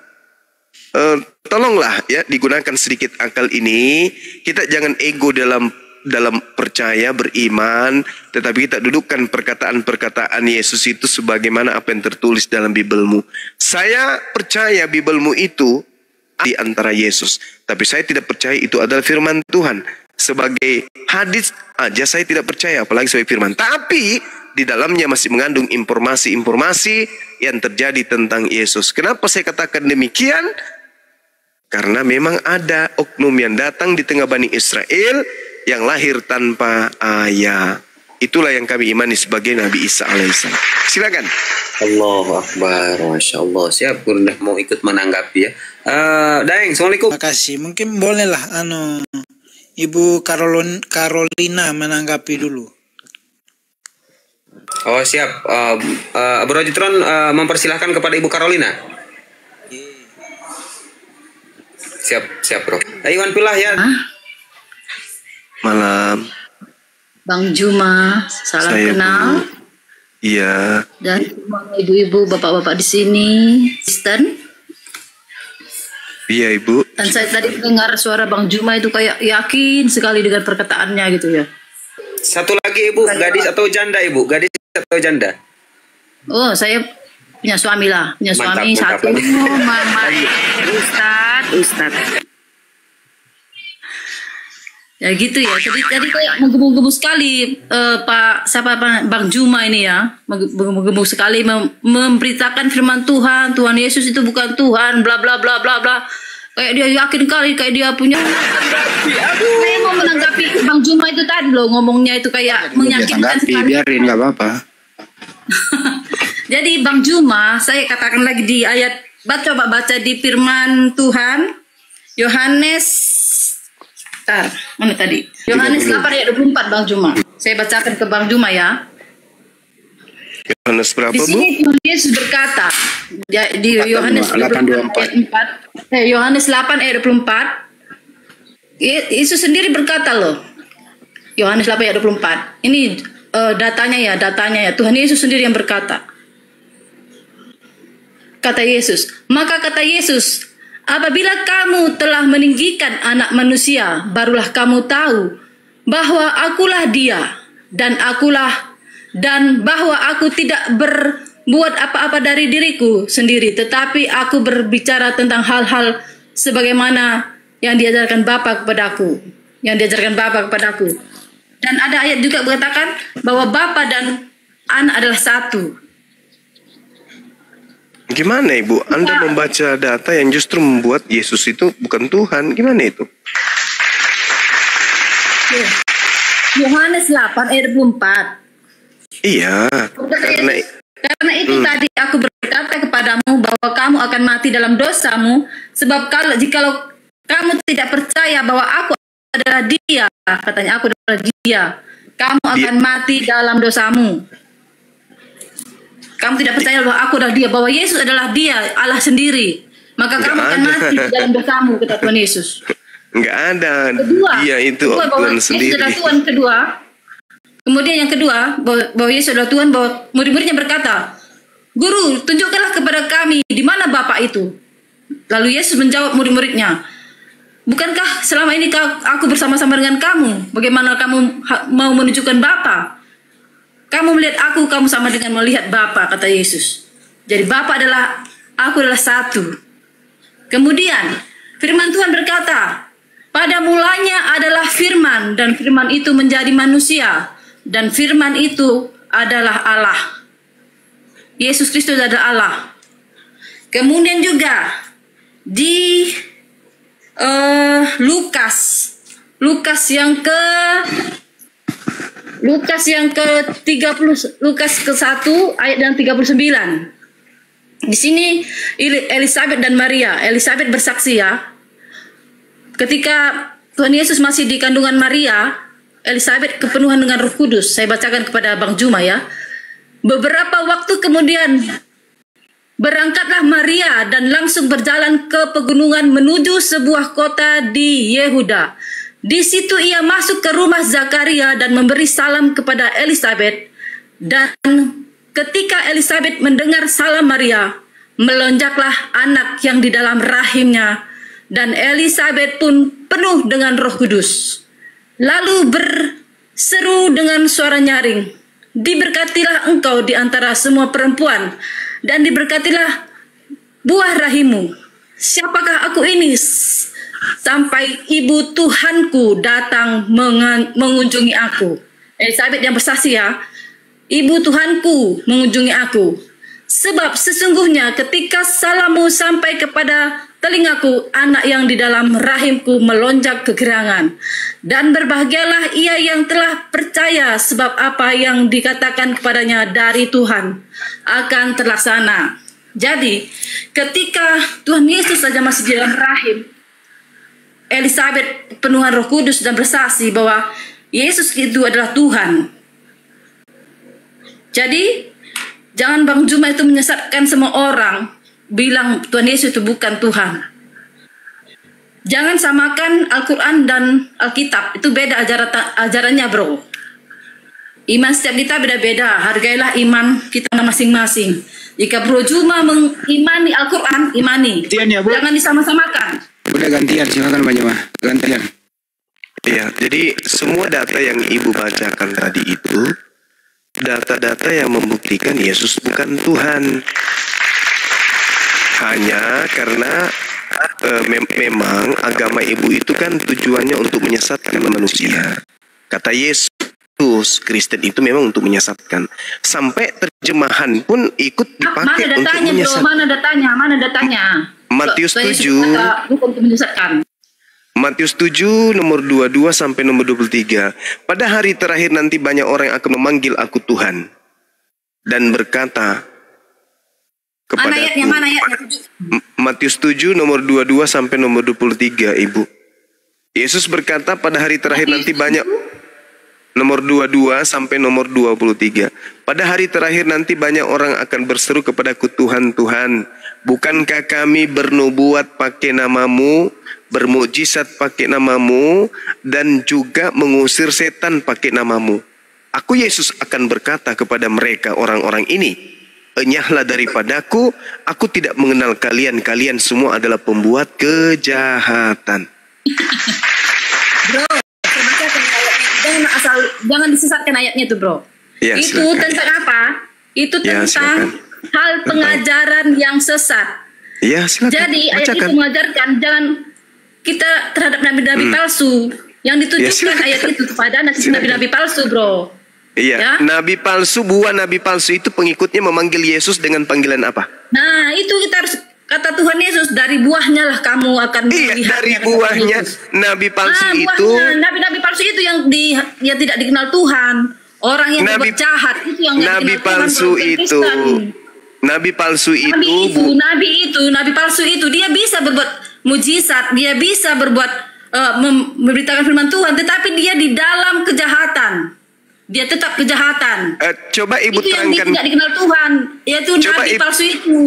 tolonglah ya digunakan sedikit akal ini. Kita jangan ego dalam percaya, beriman, tetapi kita dudukkan perkataan-perkataan Yesus itu sebagaimana apa yang tertulis dalam Bibelmu. Saya percaya Bibelmu itu di antara Yesus, tapi saya tidak percaya itu adalah firman Tuhan. Sebagai hadis aja saya tidak percaya, apalagi sebagai firman. Tapi di dalamnya masih mengandung informasi-informasi yang terjadi tentang Yesus. Kenapa saya katakan demikian? Karena memang ada oknum yang datang di tengah Bani Israel yang lahir tanpa ayah. Itulah yang kami imani sebagai Nabi Isa alaihissalam. Silakan. Allahu Akbar, Masya Allah. Siap, Guru mau ikut menanggapi ya. Daeng, Assalamualaikum. Terima kasih. Mungkin bolehlah Ibu Carolina menanggapi dulu. Oh siap. Bro Jitron mempersilahkan kepada Ibu Carolina. Siap bro. Iwan Pilah ya. Malam. Bang Juma, salam Saya kenal. Iya. Dan semua ibu-ibu, bapak-bapak di sini, Kristen. Iya Ibu. Dan saya tadi dengar suara Bang Juma itu kayak yakin sekali dengan perkataannya gitu ya. Satu lagi Ibu, gadis atau janda Ibu? Gadis atau janda? Oh, saya punya suami lah, punya suami Mantap. satu. Mama, Ustad. Ya gitu ya. Jadi kayak menggebu-gebu sekali Bang Juma ini ya, menggebu-gebu sekali memberitakan firman Tuhan. Tuhan Yesus itu bukan Tuhan, bla bla bla bla bla. Kayak dia yakin kali, kayak dia punya. Saya mau menanggapi Bang Juma itu tadi loh, ngomongnya itu kayak meyakinkan sekali. Biarin, nggak apa-apa. Jadi Bang Juma, saya katakan lagi di ayat, coba baca di firman Tuhan Yohanes. Mana tadi? Yohanes 8 ayat 24 Bang Juma. Saya bacakan ke Bang Juma ya. Yohanes berapa, Di Bu? sini Tuhan Yesus berkata di Yohanes 8 ayat 8 ayat 24. Yesus sendiri berkata loh. Yohanes 8 ayat 24. Ini datanya ya. Tuhan Yesus sendiri yang berkata. Kata Yesus, maka kata Yesus, apabila kamu telah meninggikan anak manusia, barulah kamu tahu bahwa akulah dia dan bahwa aku tidak berbuat apa-apa dari diriku sendiri, tetapi aku berbicara tentang hal-hal sebagaimana yang diajarkan Bapa kepadaku, Dan ada ayat juga mengatakan bahwa Bapa dan Anak adalah satu. Gimana Ibu? Anda membaca data yang justru membuat Yesus itu bukan Tuhan. Gimana itu? Yohanes 8 ayat 24. Iya. Karena itu tadi aku berkata kepadamu bahwa kamu akan mati dalam dosamu, sebab jikalau kamu tidak percaya bahwa aku adalah dia, katanya aku adalah dia, kamu akan mati dalam dosamu. Kamu tidak percaya bahwa aku adalah dia, bahwa Yesus adalah dia, Allah sendiri. Maka kamu akan mati dalam dosamu, kata Tuhan Yesus. Enggak ada. Dia itu Tuhan sendiri. Yesus adalah Tuhan kedua. Kemudian yang kedua, bahwa Yesus adalah Tuhan, bahwa murid-muridnya berkata, Guru, tunjukkanlah kepada kami di mana Bapa itu. Lalu Yesus menjawab murid-muridnya, bukankah selama ini aku bersama-sama dengan kamu? Bagaimana kamu mau menunjukkan Bapa? Kamu melihat aku, kamu sama dengan melihat Bapa, kata Yesus. Jadi Bapa aku adalah satu. Kemudian firman Tuhan berkata, pada mulanya adalah firman, dan firman itu menjadi manusia, dan firman itu adalah Allah. Yesus Kristus adalah Allah. Kemudian juga di Lukas yang ke-30, Lukas ke-1 ayat yang 39. Di sini Elizabeth dan Maria. Elizabeth bersaksi ya. Ketika Tuhan Yesus masih di kandungan Maria, Elizabeth kepenuhan dengan Roh Kudus. Saya bacakan kepada Bang Juma ya. Beberapa waktu kemudian Berangkatlah Maria dan langsung berjalan ke pegunungan menuju sebuah kota di Yehuda. Di situ ia masuk ke rumah Zakaria dan memberi salam kepada Elisabet. Dan ketika Elisabet mendengar salam Maria, melonjaklah anak yang di dalam rahimnya, dan Elisabet pun penuh dengan Roh Kudus. Lalu berseru dengan suara nyaring, "Diberkatilah engkau di antara semua perempuan, dan diberkatilah buah rahimmu. Siapakah aku ini sampai ibu Tuhanku datang mengunjungi aku?" Elisabet yang bersaksi ya, "Ibu Tuhanku mengunjungi aku. Sebab sesungguhnya ketika salammu sampai kepada telingaku, anak yang di dalam rahimku melonjak kegirangan. Dan berbahagialah ia yang telah percaya, sebab apa yang dikatakan kepadanya dari Tuhan akan terlaksana." Jadi, ketika Tuhan Yesus saja masih di dalam rahim, Elisabet penuhan Roh Kudus dan bersaksi bahwa Yesus itu adalah Tuhan. Jadi, jangan Bang Juma itu menyesatkan semua orang bilang Tuhan Yesus itu bukan Tuhan. Jangan samakan Al-Quran dan Alkitab. Itu beda ajarannya, bro. Iman setiap kita beda-beda. Hargailah iman kita masing-masing. Jika Bro Juma mengimani Al-Quran, imani. Gantian ya, Bu. Jangan disama-samakan. Udah gantian, silakan Pak Juma. Gantian. Iya, jadi semua data yang Ibu bacakan tadi itu data-data yang membuktikan Yesus bukan Tuhan. Hanya karena memang agama Ibu itu kan tujuannya untuk menyesatkan manusia. Kata Yesus, Kristen itu memang untuk menyesatkan. Sampai terjemahan pun ikut dipakai untuk menyesatkan. Mana datanya? Matius 7. Bukan untuk menyesatkan. Matius 7 nomor 22 sampai nomor 23. Pada hari terakhir nanti banyak orang yang akan memanggil aku Tuhan dan berkata kepada aku. Mana ayatnya? Matius 7 nomor 22 sampai nomor 23, Ibu. Yesus berkata pada hari terakhir nanti banyak nomor 22 sampai nomor 23. Pada hari terakhir nanti banyak orang akan berseru kepadaku, Tuhan, Tuhan, bukankah kami bernubuat pakai namamu, bermukjizat pakai namamu, dan juga mengusir setan pakai namamu? Aku Yesus akan berkata kepada mereka orang-orang ini, enyahlah daripadaku, aku tidak mengenal kalian, kalian semua adalah pembuat kejahatan. Bro, saya bacakan ayatnya. Jangan disesatkan ayatnya itu, bro. Ya, itu silakan. tentang apa? Itu Ya, tentang silakan. hal pengajaran yang sesat. Ya, silakan. Jadi ayat Bacakan. itu mengajarkan jangan kita terhadap nabi-nabi palsu. Yang ditujukan silakan. ayat itu kepada Silakan. nabi-nabi palsu, bro. Iya, Ya? nabi palsu, buah nabi palsu itu pengikutnya memanggil Yesus dengan panggilan apa? Nah, itu kita harus kata Tuhan Yesus, dari buahnya lah kamu akan Iya, melihatnya, dari kata buahnya Yesus. nabi palsu itu. Buahnya, nabi-nabi palsu itu yang tidak dikenal Tuhan. Orang yang berbuat jahat itu yang nggak nabi dikenal Tuhan, palsu bukan itu. Kristen. Nabi palsu Nabi palsu itu dia bisa berbuat mujizat, dia bisa berbuat memberitakan firman Tuhan, tetapi dia di dalam kejahatan. Dia tetap kejahatan. Coba Ibu Itu yang terangkan. tidak dikenal Tuhan, yaitu Coba nabi Ibu- palsu itu.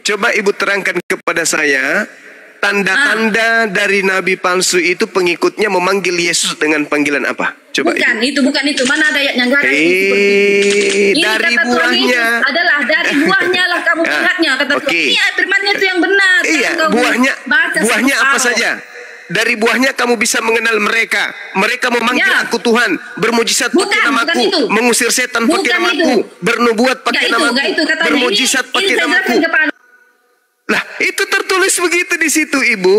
Coba Ibu terangkan kepada saya tanda-tanda dari nabi palsu itu pengikutnya memanggil Yesus dengan panggilan apa? Coba Bukan Ibu. itu, mana ada ayatnya? Enggak ada ayat seperti itu. Ini Dari kata Tuhan buahnya. Yesus adalah dari buahnya lah kamu melihatnya, kata Tuhan. Oke. Iya, firmannya itu yang benar. Iya, Jangan kau baca buahnya apa separuh. saja? Dari buahnya kamu bisa mengenal mereka. Mereka memanggil Ya. aku Tuhan, bermujizat pakai Bukan namaku, itu. mengusir setan pakai Bukan namaku, itu. bernubuat pakai Enggak namaku, itu katanya. bermujizat Ini pakai saya namaku. jelaskan kepada Lah, itu tertulis begitu di situ, Ibu.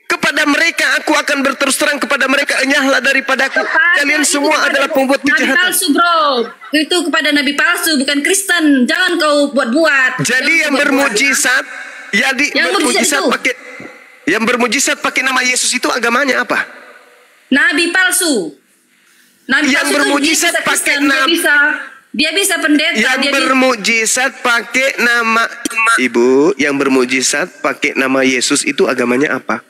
Kepada mereka aku akan berterus terang kepada mereka, enyahlah daripadaku. Kalian itu semua kepada adalah pembuat nabi kejahatan. palsu, bro. Itu kepada nabi palsu, bukan Kristen. Jangan kau buat-buat. Jadi Jangan yang kau buat-buat. bermujizat, Yang mujizat itu. yang bermujizat pakai nama Yesus itu agamanya apa? Nabi palsu. Nabi Yang palsu itu bermujizat dia bisa pakai Kristen, nama- dia bisa pendeta, Yang dia bermujizat pakai nama Ibu, yang bermujizat pakai nama Yesus itu agamanya apa?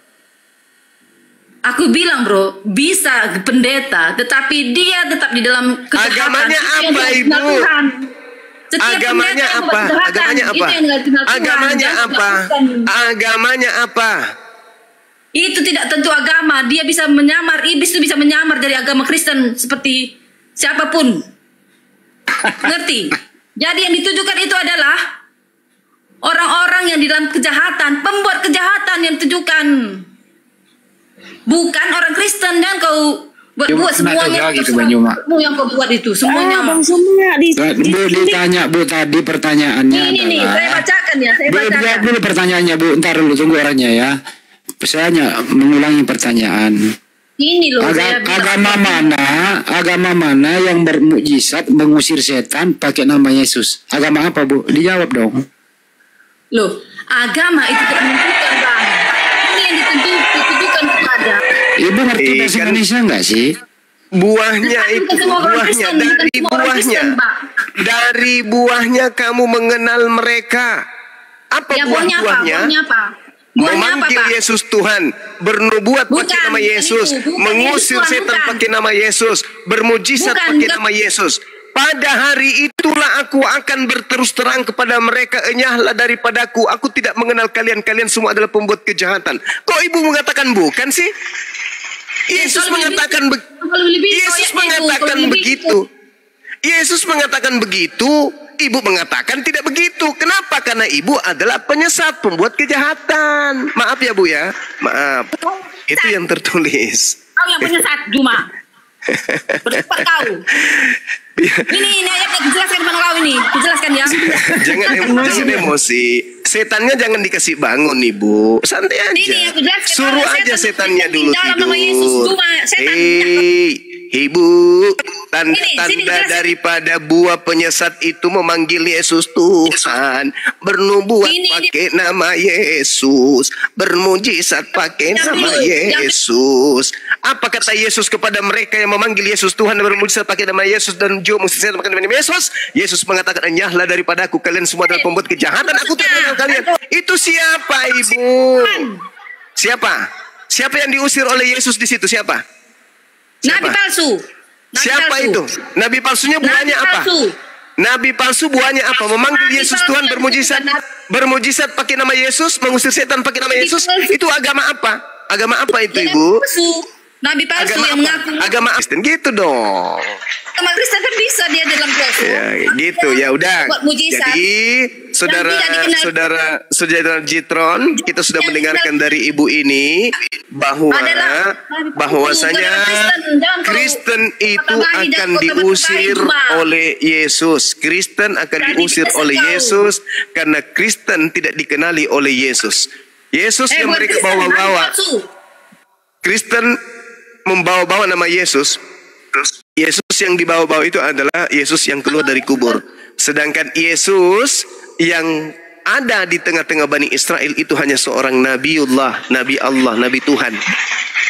Aku bilang, bro, bisa pendeta, tetapi dia tetap di dalam kejahatan. Agamanya Itu yang apa, tidak dikenal Ibu? Tuhan. Setiap Agamanya pendeta yang apa? membuat kejahatan, Agamanya itu apa? yang nggak kenal Tuhan. Agamanya Jangan apa? lakukan. Agamanya apa? Itu tidak tentu agama. Dia bisa menyamar, iblis itu bisa menyamar dari agama Kristen seperti siapapun. Ngerti? Jadi yang ditujukan itu adalah orang-orang yang di dalam kejahatan, pembuat kejahatan yang ditujukan. Bukan orang Kristen. Jangan kau buat semuanya gitu Banyuma. yang kau buat itu semuanya. Bang semua Bu ditanya Bu tadi pertanyaannya Ini adalah saya bacakan ya, saya Bu, bacakan. jawab dulu pertanyaannya Bu, ntar dulu tunggu orangnya ya. Saya hanya mengulangi pertanyaan. Ini loh saya bilang. Agama mana yang bermukjizat mengusir setan pakai nama Yesus? Agama apa Bu? Dijawab dong. Loh, agama itu tidak menentukan Bang. Ini yang ditujukan kepada. Ibu ngerti bahasa kan- Indonesia enggak sih? Buahnya Bukan itu, semua orang buahnya Kristen, dari bukan semua orang buahnya. Kristen, Pak. Dari buahnya kamu mengenal mereka. Apa Ya buahnya apa? buah-buahnya? Buahnya apa? Buahnya apa, Memanggil Pak? Yesus Tuhan, bernubuat Bukan, pakai nama bukan Yesus, itu. Bukan mengusir Yesus Tuhan, setan bukan. pakai nama Yesus, bermujizat Bukan, pakai bukan. nama Yesus. Pada hari itulah aku akan berterus terang kepada mereka, enyahlah daripadaku, aku tidak mengenal kalian, kalian semua adalah pembuat kejahatan. Kok ibu mengatakan bukan sih? Yesus kalau mengatakan kalau lebih Yesus koyak itu, mengatakan kalau lebih begitu. Yesus mengatakan begitu, ibu mengatakan tidak begitu. Kenapa? Karena ibu adalah penyesat, pembuat kejahatan. Maaf ya Bu ya, maaf. Itu yang tertulis. Kau yang penyesat, Juma. Bercepat kau. Ini ayatnya dijelaskan mana kau ini? Dijelaskan ya. jangan emosi. Setannya jangan dikasih bangun ibu. Santai aja. Ini aku jelaskan. Suruh Karena aja setan setannya di dulu dalam nama Yesus, tidur. cuma setan. Ibu, Sini tanda-tanda dijelasin. daripada buah penyesat itu memanggil Yesus Tuhan, bernubuat Ini, pakai nama Yesus, bermujizat pakai nama Yesus. Apa kata Yesus kepada mereka yang memanggil Yesus Tuhan dan bermujizat pakai nama Yesus dan juga mengusir setan pakai nama Yesus? Yesus mengatakan, enyahlah daripadaku, kalian semua adalah pembuat kejahatan, aku tidak mengenal kalian. Itu siapa ibu? Siapa? Siapa yang diusir oleh Yesus di situ? Siapa? Nabi palsu. Nabi Siapa palsu. itu? Nabi palsunya buahnya Nabi apa? palsu. Nabi palsu buahnya apa? Memanggil Nabi Yesus palsu Tuhan, yang bermujizat, bukan bermujizat pakai nama Yesus, mengusir setan pakai nama Yesus. Itu agama apa? Agama apa itu, Nabi ibu? palsu. Nabi palsu Agama yang apa? mengaku. Agama Kristen gitu dong. Agama Kristen kan bisa dia dalam palsu. Ya, gitu ya udah. Buat mujizat. Jadi saudara Jitron, kita sudah mendengarkan dari ibu ini bahwasanya Kristen itu akan diusir oleh Yesus. Kristen akan diusir oleh Yesus karena Kristen tidak dikenali oleh Yesus. Yesus yang mereka bawa-bawa. Kristen membawa-bawa nama Yesus. Yesus yang dibawa-bawa itu adalah Yesus yang keluar dari kubur. Sedangkan Yesus yang ada di tengah-tengah Bani Israel itu hanya seorang Nabiullah, Nabi Allah, Nabi Tuhan.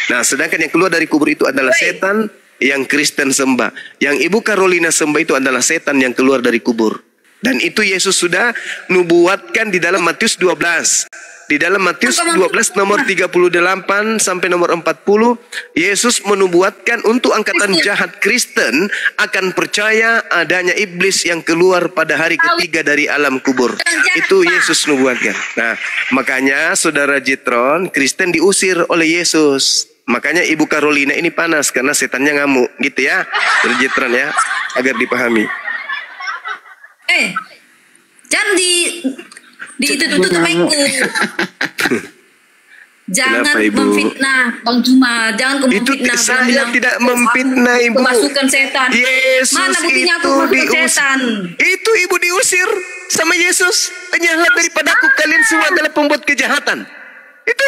Nah, sedangkan yang keluar dari kubur itu adalah setan yang Kristen sembah. Yang Ibu Carolina sembah itu adalah setan yang keluar dari kubur. Dan itu Yesus sudah nubuatkan di dalam Matius 12. Di dalam Matius 12 nomor 38 sampai nomor 40, Yesus menubuatkan untuk angkatan jahat Kristen akan percaya adanya iblis yang keluar pada hari ketiga dari alam kubur. Itu Yesus nubuatkan. Nah, makanya saudara Jitron, Kristen diusir oleh Yesus. Makanya Ibu Carolina ini panas karena setannya ngamuk, gitu ya. Saudara Jitron ya, agar dipahami. Jangan ditutup mic-ku. Jangan Kenapa, Ibu? memfitnah Bang Juma, jangan kau Itu memfitnah. saya bilang-bilang, tidak memfitnah, Ibu. Kemasukan setan. Yesus Mana buktinya aku itu kemasukan diusir. setan? Itu ibu diusir sama Yesus. Enyahlah daripadaku, kalian semua adalah pembuat kejahatan. Itu.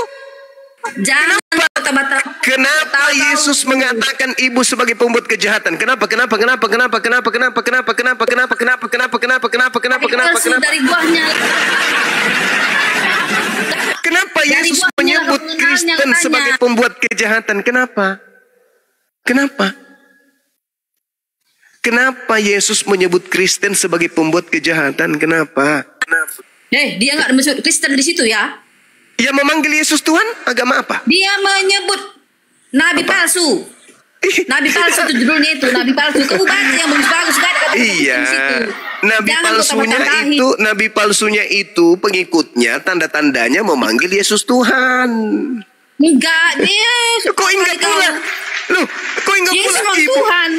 Jangan bata-bata. Kenapa Yesus mengatakan ibu sebagai pembuat kejahatan? Kenapa? Palsu dari buahnya. Kenapa Dari Yesus buahnya menyebut pengenalnya, Kristen katanya. sebagai pembuat kejahatan? Kenapa? Kenapa Yesus menyebut Kristen sebagai pembuat kejahatan? Kenapa? Dia nggak menyebut Kristen di situ ya. Yang memanggil Yesus Tuhan agama apa? Dia menyebut nabi palsu. Nabi palsu itu judulnya itu, Nabi palsu. Kamu baca yang bagus-bagus kan ada kata Iya. di situ. Nabi Jangan kau palsunya tambah-tambahin. nabi palsunya itu pengikutnya tanda-tandanya memanggil Yesus Tuhan. Enggak, dia Kok ingat pula? Loh, kok ingat Yesus pula memang Ibu? Tuhan.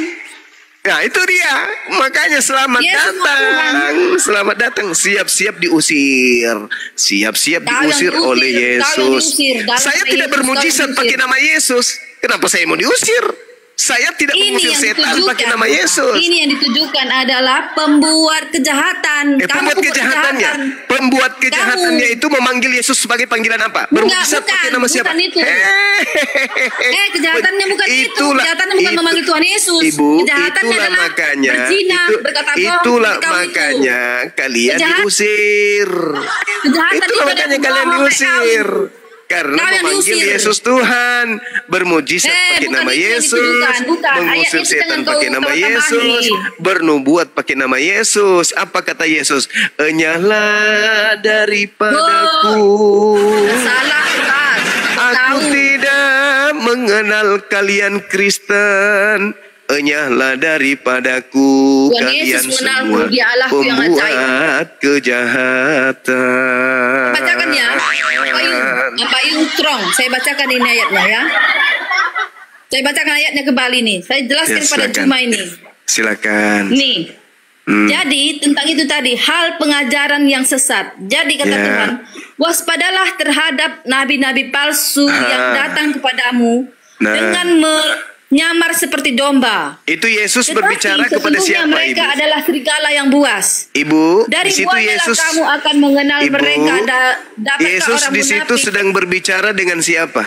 Nah itu dia. Makanya selamat Yesus memang datang. Selamat datang. Siap-siap diusir. Siap-siap Kau yang diusir diusir, oleh kau yang Yesus. diusir. Dalam Saya nama tidak Yesus, bermujizat kau yang pakai diusir. nama Yesus. Kenapa saya mau diusir? Saya tidak Ini mengusir yang setan ditujukan. pakai nama Yesus. Ini yang ditujukan adalah pembuat kejahatan. Pembuat kejahatannya. Pembuat kejahatannya itu memanggil Yesus sebagai panggilan apa? Bermujizat pakai nama siapa? Bukan itu. Kejahatannya bukan itu. Kejahatannya bukan memanggil Tuhan Yesus. Ibu, Kejahatannya itulah adalah makanya. berzina, berkata bohong Itulah seperti kamu itu. makanya kalian diusir. Kejahatan Itulah itu ada makanya kalian bohong, diusir. Karena Kau yang memanggil diusir. Yesus Tuhan, bermujizat pakai bukan nama itu yang Yesus, ditujukan. Bukan. Ayat mengusir itu setan jangan kau pakai nama tambah-tambahin. Yesus, bernubuat pakai nama Yesus. Apa kata Yesus? Enyahlah daripadaku. Salah keras. Aku Tahu. tidak mengenal kalian Kristen. Enyahlah daripadaku Tuhan kalian Yesus mengenalku, semua Dia Allahku yang ajaib. pembuat kejahatan. Bacakan ya. Pak Yung Trong. Saya bacakan ini ayatnya ya. Saya bacakan ayatnya kembali nih. Saya jelaskan Ya, pada silakan. Juma ini. Silakan. Nih. Jadi tentang itu tadi hal pengajaran yang sesat. Jadi kata Ya. Tuhan, waspadalah terhadap nabi-nabi palsu yang datang kepadamu Nah. dengan menyamar seperti domba. Itu Yesus Tetapi berbicara kepada sesungguhnya siapa, mereka Ibu? adalah serigala yang buas. Ibu, Dari di situ buahnya Yesus kamu akan mengenal Ibu, mereka. Dapatkah Yesus orang di situ munafik? sedang berbicara dengan siapa?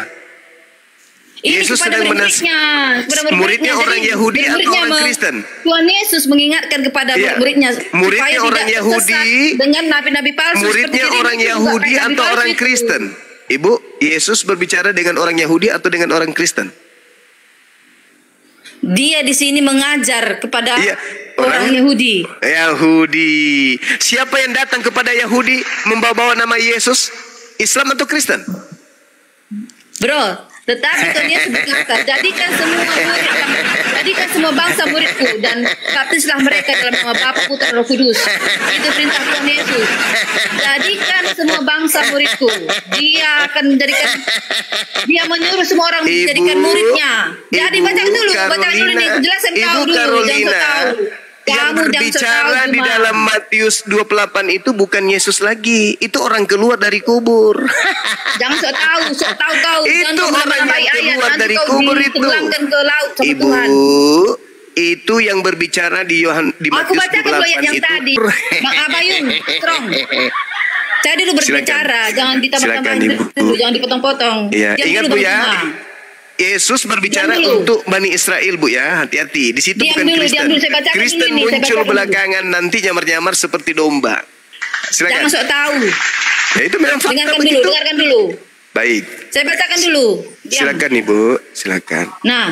Ini Yesus kepada sedang murid-muridnya, kepada muridnya orang Jadi, Yahudi atau murid-muridnya orang Kristen? Tuhan Yesus mengingatkan kepada Iya. murid-muridnya Muridnya supaya orang tidak Yahudi, tersesat dengan nabi-nabi palsu. Muridnya seperti orang dirimu juga, Yahudi nabi-nabi atau palsu orang itu. Kristen? Ibu, Yesus berbicara dengan orang Yahudi atau dengan orang Kristen? Dia di sini mengajar kepada Iya, orang Yahudi. Yahudi. Siapa yang datang kepada Yahudi membawa nama Yesus? Islam atau Kristen? Bro, tetapi Tuhan Yesus berkata, jadikan semua bangsa muridku dan baptislah mereka dalam nama Bapa, Putra, Roh Kudus. Itu perintah Tuhan Yesus. Jadikan semua bangsa muridku. Dia menyuruh semua orang menjadikan muridnya. Jadi bacakan dulu nih, jelasin kau dulu, jangan so tahu. Yang Kamu jangan so tahu berbicara di cuma. dalam Matius 28 itu bukan Yesus lagi. Itu orang keluar dari kubur. Jangan sok tahu kau. Itu Jangan orang menambahi yang ayat, keluar nanti dari kau kubur itu. ditenggelamkan ke laut sama Ibu, Tuhan. itu yang berbicara di Aku Matius bacakan dulu ayat 28 yang itu. tadi. Bang Abayun, strong. Saya dulu berbicara, jangan ditambah-tambahin Silakan, Ibu. dulu, jangan dipotong-potong. Iya, Diam ingat dulu, Bu Bang ya. Juma. Yesus berbicara Diam dulu. untuk Bani Israel, Bu ya. Hati-hati. Di situ Diam bukan dulu, Kristen. diam dulu. Saya bacakan Kristen dulu nih, saya muncul bacakan belakangan nanti nyamar-nyamar seperti domba. Silakan. Jangan sok tahu. Ya, itu memang fakta begitu. Dengarkan dulu. Baik. Saya bacakan dulu. Diam. Silakan Ibu, silakan. Nah,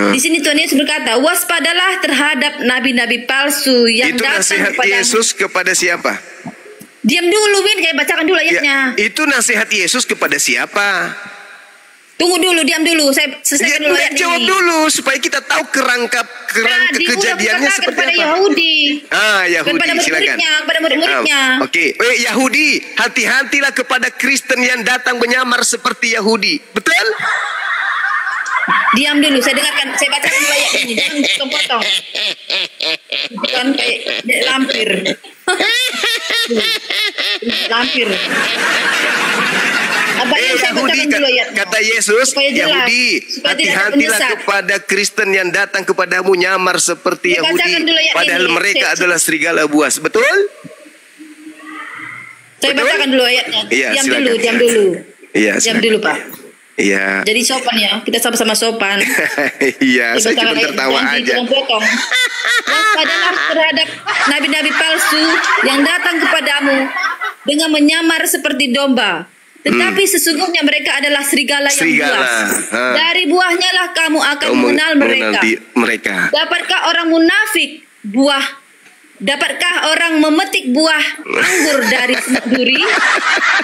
di sini Tuhan Yesus berkata, waspadalah terhadap nabi-nabi palsu yang Itu datang nasihat kepada. Yesus kepada siapa? Diam dulu, Win. Kayak bacakan dulu ayatnya. Ya, itu nasihat Yesus kepada siapa? Tunggu dulu, diam dulu. Saya selesaikan dulu ayat Jawab ini. dulu supaya kita tahu kerangka Tadi kejadiannya udah seperti kepada apa. Yahudi. Yahudi, Kepada silakan. kepada murid-muridnya. Oke. Yahudi, hati-hatilah kepada Kristen yang datang menyamar seperti Yahudi. Betul? Diam dulu, saya dengarkan, saya bacakan dulu ayat ini. Jangan potong-potong. Bukan kayak lampir. Lampir. Apa yang saya Yahudi, bacakan dulu ayatnya. kata Yesus, Supaya jelas, Yahudi, supaya tidak ada hati-hatilah penyesat. kepada Kristen yang datang kepadamu nyamar seperti Saya Yahudi, bacakan dulu ayat padahal ini. mereka Saya- adalah serigala buas. Betul? Saya Betul? bacakan dulu ayatnya. Iya, Diam silakan. dulu, diam dulu. Iya, Diam silakan. dulu, Pak. Iya. Jadi sopan ya, kita sama-sama sopan. Iya, saya cuma bacakan ayat, tertawa jangan aja. dipotong. Waspadalah terhadap nabi-nabi palsu yang datang kepadamu dengan menyamar seperti domba. Tetapi sesungguhnya mereka adalah serigala yang Serigala, buas. ha. Dari buahnya lah kamu akan Kamu mengenal mereka. mereka. Dapatkah orang munafik dapatkah orang memetik buah anggur dari semak duri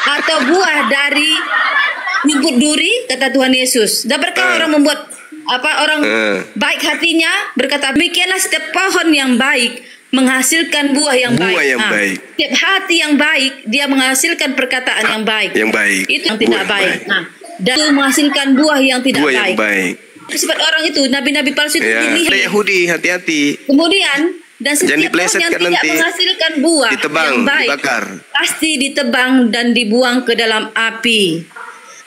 atau buah dari rumput duri, kata Tuhan Yesus. Dapatkah orang membuat orang baik hatinya berkata, demikianlah setiap pohon yang baik menghasilkan buah yang baik. Setiap hati yang baik dia menghasilkan perkataan yang baik. Yang baik. Itu yang tidak baik. Dan itu menghasilkan buah yang tidak baik. Sifat orang itu, nabi-nabi palsu itu dilihat. Yahudi, hati-hati. Kemudian dan setiap pohon yang tidak menghasilkan buah ditebang, yang baik dibakar, pasti ditebang dan dibuang ke dalam api.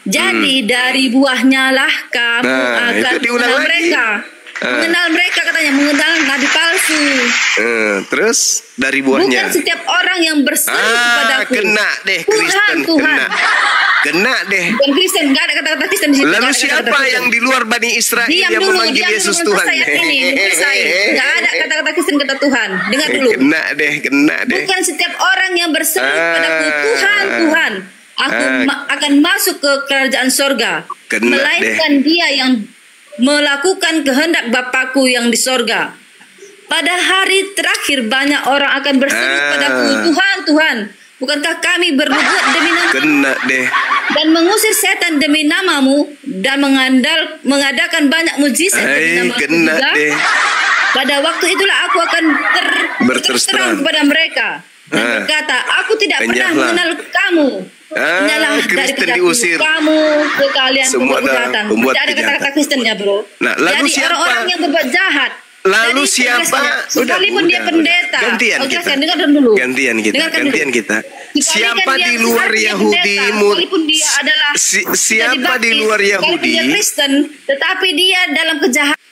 Jadi dari buahnya lah kamu akan mengenal mereka. Mengenal mereka katanya, mengenal nabi palsu. Terus dari buahnya. Bukan setiap orang yang berseru kepadaku. Kena deh Kristen, kena deh. Bukan Kristen, nggak ada kata-kata Kristen di situ. Lalu siapa yang di luar Bani Israel yang memanggil Yesus Tuhan? Nggak ada kata-kata Kristen kata Tuhan. Dengar dulu. Kena deh. Bukan setiap orang yang berseru kepadaku, Tuhan, aku akan masuk ke kerajaan sorga. Melainkan dia yang melakukan kehendak Bapakku yang di sorga. Pada hari terakhir banyak orang akan berseru padaku, Tuhan, bukankah kami bernubuat demi nama-Mu? Kena deh. Dan mengusir setan demi nama-Mu dan mengadakan banyak mujizat demi nama-Mu juga. Deh. Pada waktu itulah aku akan berterus terang kepada mereka dan berkata, aku tidak pernah mengenal kamu. Inyalah dari diusir. Kamu ke kalian semua kejahatan. Tidak ada kata-kata Kristennya, bro. Nah, lalu jadi orang-orang yang berbuat jahat. Lalu siapa? Sekalipun dia pendeta. Gantian kita. Dengar dulu. Gantian kita. Siapa di luar Yahudi? Sekalipun dia adalah siapa di luar Yahudi? Dia Kristen, tetapi dia dalam kejahatan.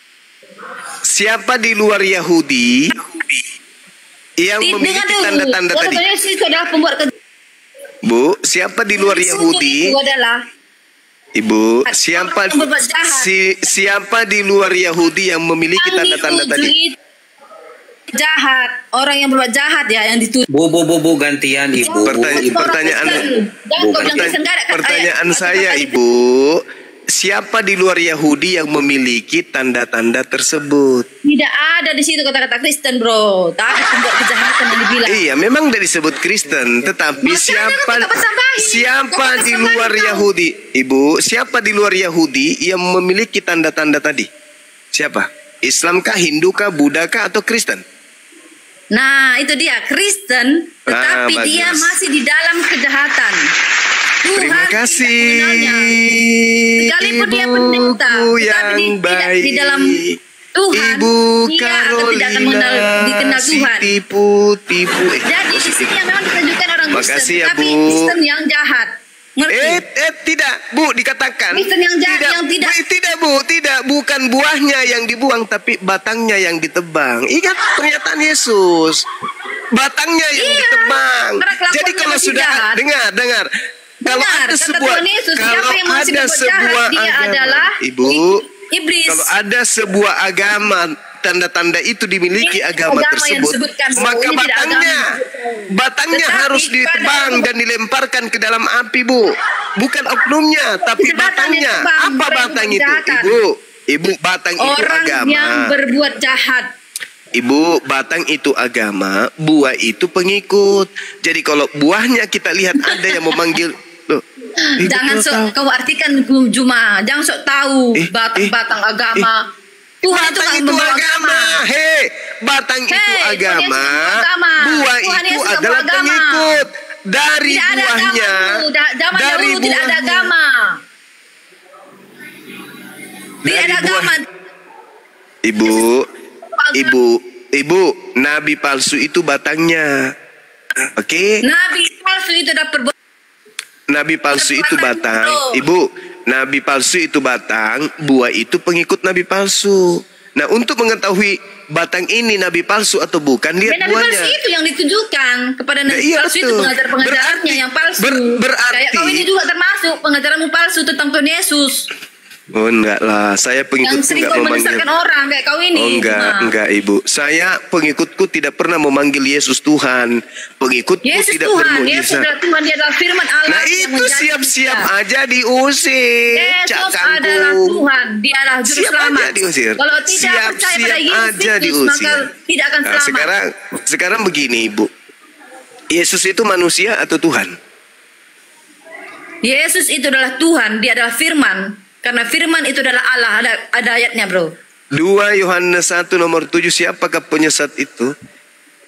Siapa di luar Yahudi yang memiliki tanda-tanda tadi? Itu adalah pembuat Bu, siapa di luar Yahudi? Ibu, siapa di luar Yahudi yang memiliki tanda-tanda tadi? Jahat, orang yang berbuat jahat ya, yang dituduh. Bu, gantian Ibu. Pertanyaan saya, Ibu, siapa di luar Yahudi yang memiliki tanda-tanda tersebut? Tidak ada di situ kata-kata Kristen, bro. Tapi pembuat kejahatan yang dibilang. Iya, memang tidak disebut Kristen, tetapi siapa di luar Yahudi? Ibu, siapa di luar Yahudi yang memiliki tanda-tanda tadi? Siapa? Islamkah, Hindukah, Buddhakah, atau Kristen? Nah, itu dia Kristen, tetapi dia masih di dalam kejahatan. Terima kasih. Sekalipun dia pendeta, tetapi tidak di dalam Tuhan, Ibu dia tidak akan dikenal Tuhan. Tipu. Jadi di sini yang memang ditunjukkan orang Kristen, tapi Kristen yang jahat. Tidak, Bu, dikatakan. Kristen yang jahat, tidak, Bu, tidak, bukan buahnya yang dibuang, tapi batangnya yang ditebang. Ingat pernyataan Yesus, batangnya yang ditebang. Jadi kalau sudah dengar. Kalau ada sebuah agama, Ibu, iblis. Kalau ada sebuah agama, tanda-tanda itu dimiliki agama tersebut, maka batangnya harus ditebang dan dilemparkan ke dalam api, Bu. Bukan oknumnya, tapi batangnya. Apa batang itu, Ibu, batang itu agama. Orang yang berbuat jahat. Ibu, batang itu agama, buah itu pengikut. Jadi kalau buahnya kita lihat ada yang memanggil, jangan sok kau artikan Juma, jangan sok tahu batang agama. Tuhan itu agama. Batang itu agama. Buah itu adalah pengikut. Dari buahnya. Dari buahnya. Tidak ada agama. Tidak ada agama. Ibu, nabi palsu itu batangnya. Oke? Nabi palsu itu adalah perbuatan. Nabi palsu itu batang, Ibu. Nabi palsu itu batang, buah itu pengikut nabi palsu. Nah, untuk mengetahui batang ini nabi palsu atau bukan, lihat buahnya. Nabi palsu itu yang ditujukan kepada nabi palsu, itu pengajar-pengajarannya yang palsu. Kayak kau ini juga termasuk pengajaranmu palsu tentang Tuhan Yesus. Oh, enggak lah, saya pengikutku enggak memanggil orang kayak kau ini. Oh, enggak, Ibu. Saya pengikutku tidak pernah memanggil Yesus Tuhan. Pengikutku Yesus tidak Tuhan, Yesus adalah Tuhan, dia adalah firman Allah. Nah, itu siap-siap aja diusir. Yesus adalah Tuhan, dia adalah juru selamat. Aja diusir. Kalau tidak percaya pada Yesus, maka tidak akan selamat. Sekarang begini, Ibu. Yesus itu manusia atau Tuhan? Yesus itu adalah Tuhan, dia adalah firman. Karena firman itu adalah Allah. Ada ayatnya, bro. 2 Yohanes 1 nomor 7, siapakah penyesat itu?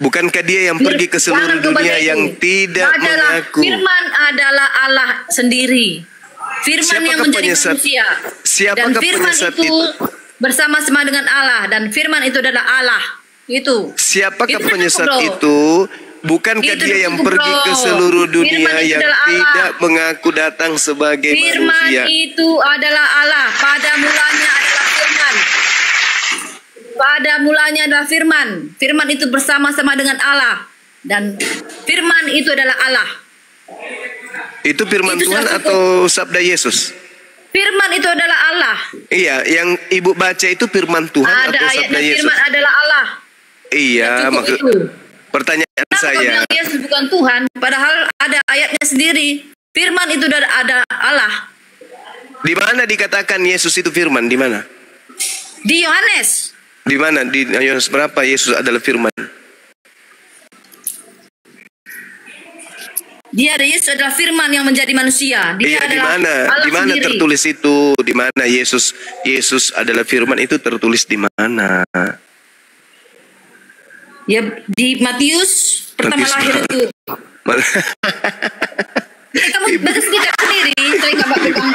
Bukankah dia yang pergi ke seluruh dunia yang tidak mengaku? Firman adalah Allah sendiri. Firman yang menjadi manusia. Dan firman itu bersama-sama dengan Allah. Dan firman itu adalah Allah. Itu. Siapakah penyesat itu? Bukankah dia yang pergi ke seluruh dunia yang tidak mengaku datang sebagai manusia? Firman itu adalah Allah. Pada mulanya adalah firman. Pada mulanya adalah firman. Firman itu bersama-sama dengan Allah. Dan firman itu adalah Allah. Itu firman Tuhan atau sabda Yesus? Firman itu adalah Allah. Iya, yang ibu baca itu firman Tuhan atau sabda Yesus? Firman adalah Allah. Iya, maksud pertanyaan saya. Kenapa Yesus bukan Tuhan? Padahal ada ayatnya sendiri. Firman itu ada Allah. Di mana dikatakan Yesus itu firman? Di mana? Di Yohanes. Di mana? Di Yohanes berapa Yesus adalah firman? Dia ada Yesus adalah firman yang menjadi manusia. Dia di mana? Di mana tertulis itu? Di mana Yesus adalah firman itu tertulis di mana? Ya di Matius pertama lahir itu. Kamu baca sendiri, saya nggak pegang.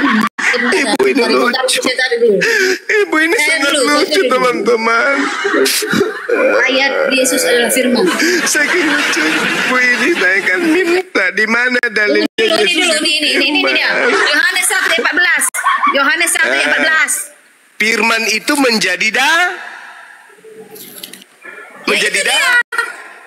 Ibu ini lucu. Ibu ini sangat lucu, teman-teman. Ayat Yesus adalah firman. Saking lucu ibu ini, saya akan minta di mana dalilnya Yesus. Ini dia. Yohanes 1 ayat 14. Yohanes 1 ayat 14. Firman itu menjadi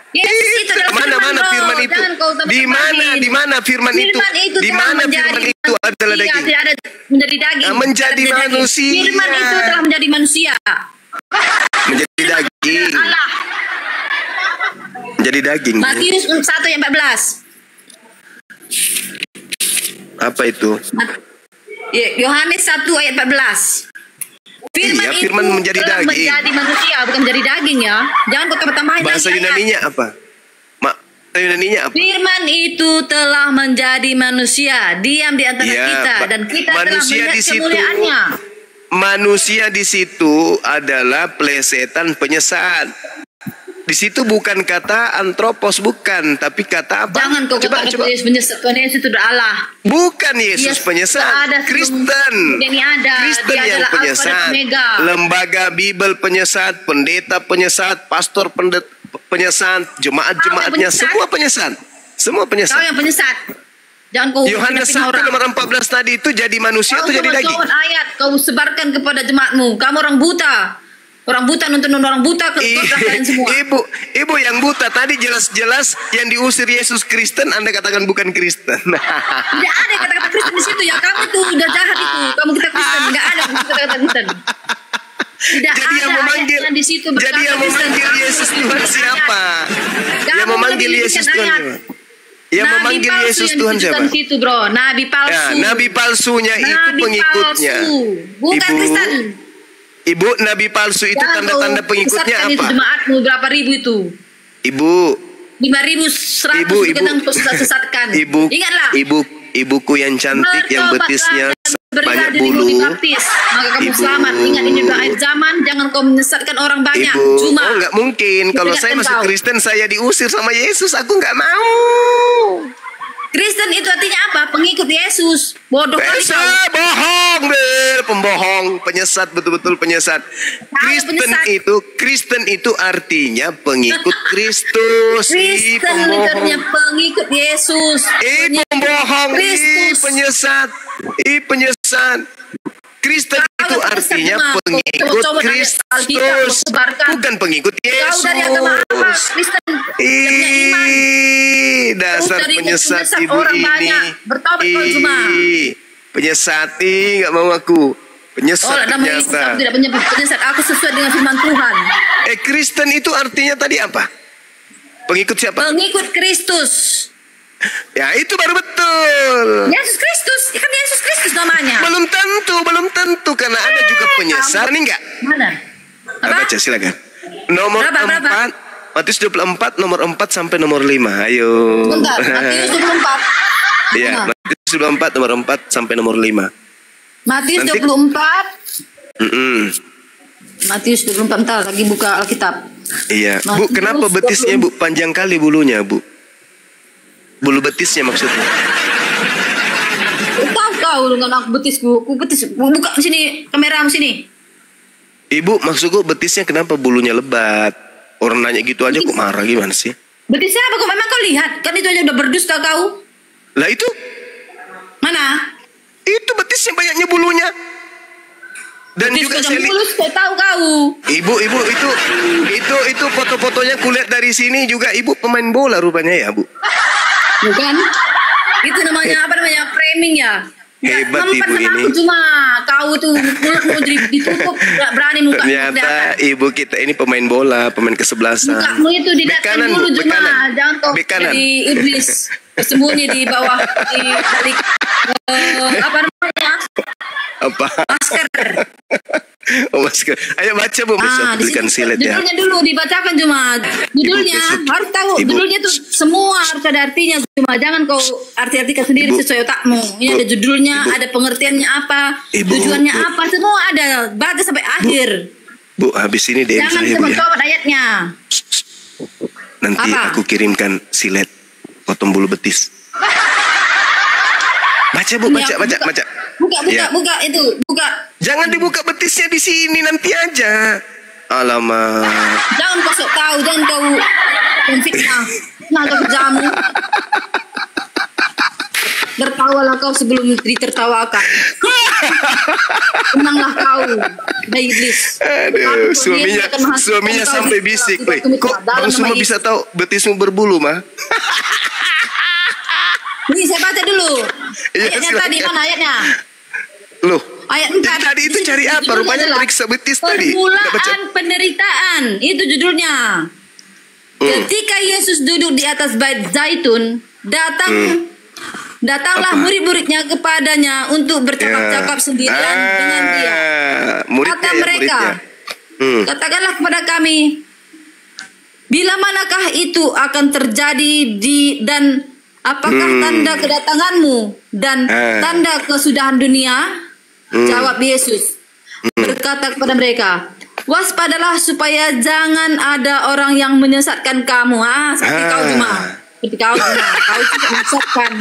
Yesus itu adalah mana firman itu? Di mana firman itu? Di mana firman itu adalah daging? Tidak ada menjadi daging. Menjadi manusia. Firman itu telah menjadi manusia. Menjadi daging. Allah. Menjadi daging. Matius 1 ayat 14. Apa itu? Yohanes 1 ayat 14. Firman menjadi daging. Menjadi manusia, bukan menjadi daging ya. Jangan kau tambah-tambahin. Bahasa Yunaninya apa? Yunaninya apa? Firman itu telah menjadi manusia, diam di antara kita, dan kita telah melihat kemuliaannya. Manusia di situ adalah plesetan penyesat. Di situ bukan kata antropos, bukan, tapi kata apa? Jangan kau katakan Yesus penyesat. Tuhan Yesus itu Allah. Bukan Yesus penyesat, Kristen. Kristen yang penyesat. Lembaga Bible penyesat, pendeta penyesat, pastor penyesat, jemaat-jemaatnya semua penyesat. Semua penyesat. Kau yang penyesat. Jangan kau Yohanes 1 nomor 14 tadi itu jadi manusia atau jadi daging? Ayat kau sebarkan kepada jemaatmu. Kamu orang buta. Orang buta nonton orang buta kalian semua. Ibu yang buta tadi jelas-jelas yang diusir Yesus Kristen, Anda katakan bukan Kristen. Tidak ada kata-kata Kristen di situ ya. Kamu tuh udah jahat itu. Kamu kita Kristen, enggak ada kata-kata Kristen. Tidak jadi ada yang memanggil di situ. Jadi yang memanggil Yesus Tuhan siapa? Yang memanggil Yesus Tuhan. Yang memanggil Yesus Tuhan siapa? Situ, bro. Nabi palsu. Ya, nabi palsunya itu pengikutnya. Bukan Kristen. Ibu, nabi palsu itu tanda-tanda pengikutnya apa? Itu jemaatmu berapa ribu itu? Ibu. 5.100 kadang sesatkan. Ingatlah. Ibuku yang cantik, yang betisnya banyak bulu. Maka kamu selamat. Ingat ini udah akhir zaman. Jangan kau menyesatkan orang banyak. Cuma nggak mungkin. Kalau saya masuk Kristen, saya diusir sama Yesus. Aku nggak mau. Kristen itu artinya apa? Pengikut Yesus. Bodoh kali kau. Bohong, pembohong, penyesat, betul-betul penyesat. Kristen itu artinya pengikut Kristus. Kristen itu artinya pengikut Yesus. Pembohong, penyesat. Penyesat. Kristen itu artinya pengikut Kristus, bukan pengikut Yesus. Kau dari agama apa? Kristen yang iman. Dasar penyesat ibu ini. Bertobat kau cuma. Penyesat, nggak mau aku. Penyesat ternyata. Aku tidak penyesat, aku sesuai dengan firman Tuhan. Kristen itu artinya tadi apa? Pengikut siapa? Pengikut Kristus. Ya itu baru betul. Yesus Kristus, kan Yesus Kristus namanya. Belum tentu karena ada juga penyesat. Ini enggak? Mana? Baca silakan. Nomor 4. Matius 24 nomor 4 sampai nomor 5. Ayo. Bentar, Matius 24. Iya, Matius 24 nomor 4 sampai nomor 5. Matius Nanti- 24. Mm-mm. Matius 24, bentar lagi buka Alkitab. Iya, Bu, Matius kenapa betisnya, Bu, panjang kali bulunya, Bu? Bulu betisnya maksudnya. Tahu kau dengan aku betis, Bu. Aku betis. Buka sini kameramu sini. Ibu, maksudku betisnya kenapa bulunya lebat? Orang nanya gitu aja kok marah, gimana sih? Betisnya apa kok? Memang kau lihat? Kan itu aja udah berdusta kau. Lah itu, Mana? itu betisnya banyaknya bulunya. Dan Betis juga kau saya mulus, saya tahu kau. Ibu itu foto-fotonya kulihat dari sini juga ibu pemain bola rupanya ya, Bu. Bukan? Itu namanya apa namanya? Framing ya. Hebat Mempan ibu sama ini. aku cuma kau tuh mulut mau ditutup, nggak berani muka. Ternyata ibu kita ini pemain bola, pemain kesebelasan. Mukamu itu Bek didekatkan kanan, dulu Bu, bek cuma, kanan. jangan kau Bek kanan. jadi iblis bersembunyi di bawah di balik apa namanya Apa? masker. Oh, masker. Ayo baca, Bu, besok Di berikan situ silet ya. judulnya dulu dibacakan cuma judulnya besok- harus tahu Ibu- judulnya tuh semua harus ada artinya cuma jangan kau artikan sendiri Ibu- sesuai otakmu. Ini Bu- ada judulnya, Ibu- ada pengertiannya apa, Ibu- tujuannya Bu- apa, semua ada baca sampai akhir. Bu, habis ini DM Jangan saya, Bu, cuma ya. coba ayatnya. Nanti Apa? aku kirimkan silet potong bulu betis. Baca, Bu, baca. Ya. Buka itu, buka. Jangan dibuka betisnya di sini, nanti aja. Alamak. Jangan kau sok tahu, jangan kau memfitnah. Nah, kau kerjamu. Tertawalah kau sebelum ditertawakan. Tenanglah kau, dari iblis. Aduh, Takut dia akan menghasilkan suaminya kau sampai di bisik, dalam weh. tubuh Kok dalam Bang Suma nama bisa tahu betismu berbulu, mah? Nih, saya baca dulu. Iya, Ayatnya silakan. tadi, mana ayatnya? Loh, Ayat jadi 4. tadi itu cari apa? Judulnya Rupanya adalah periksa betis tadi. Nggak baca. Permulaan penderitaan. Itu judulnya. Ketika Yesus duduk di atas bait zaitun, datanglah Apa? murid-muridnya kepadanya untuk bercakap-cakap sendirian dengan dia. Muridnya Kata ya, mereka, muridnya. katakanlah kepada kami, bila manakah itu akan terjadi dan apakah tanda kedatanganmu dan tanda kesudahan dunia? Jawab Yesus, berkata kepada mereka, waspadalah supaya jangan ada orang yang menyesatkan kamu. Seperti kau cuma. Seperti kau cuma. Kau tidak menyesatkan.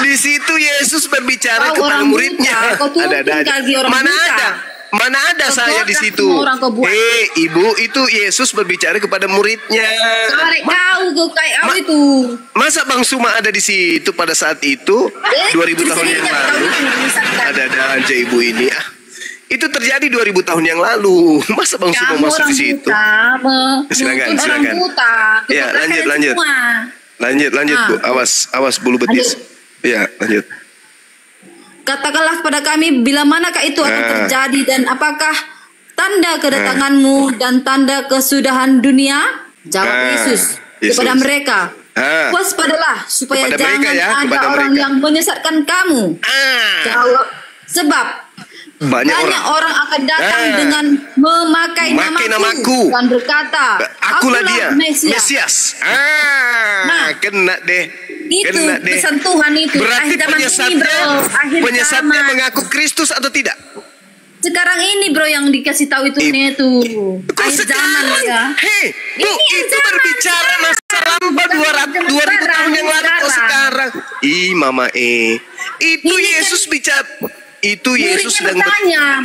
Di situ Yesus berbicara Kau kepada orang muridnya. buta, kau tuntun Ada. kaki orang Mana buta. ada? Mana ada Kau saya di bodoh situ? semua orang kau buat. Ibu, itu Yesus berbicara kepada muridnya. Tarik kau kayak kau itu. Masa Bang Suma ada di situ pada saat itu? 2000 tahun yang lalu. Ada aja ibu ini. Itu terjadi 2000 tahun yang lalu. Masa Bang Suma Kamu masuk orang di situ? buta, Silakan, menuntun orang silakan. buta. Ya, Kebetulan lanjut, kalian lanjut. semua. Lanjut, Bu. Awas bulu betis. Ya, lanjut. Katakanlah kepada kami bila manakah itu akan terjadi dan apakah tanda kedatanganmu dan tanda kesudahan dunia? Jawab Yesus kepada mereka. Waspadalah supaya Kepada jangan mereka ya, ada kepada orang mereka. yang menyesatkan kamu. Jawab, sebab Banyak orang akan datang Ah. dengan memakai Memakai namaku namaku. dan berkata, Akulah dia, Mesias. Nah, kena deh. Itu Kena deh. pesan Tuhan itu. Berarti Akhir zaman ini, bro. Akhir penyesatnya zaman. mengaku Kristus atau tidak? Sekarang ini bro yang dikasih tahu itu nih tuh Kok akhir zaman sekarang? ya. Hei, Bu, Ini itu zaman berbicara sekarang. masa lampau 2000 tahun yang lalu kok sekarang. Ih, Mama Itu Ini kan Yesus bicara. Itu Yesus sedang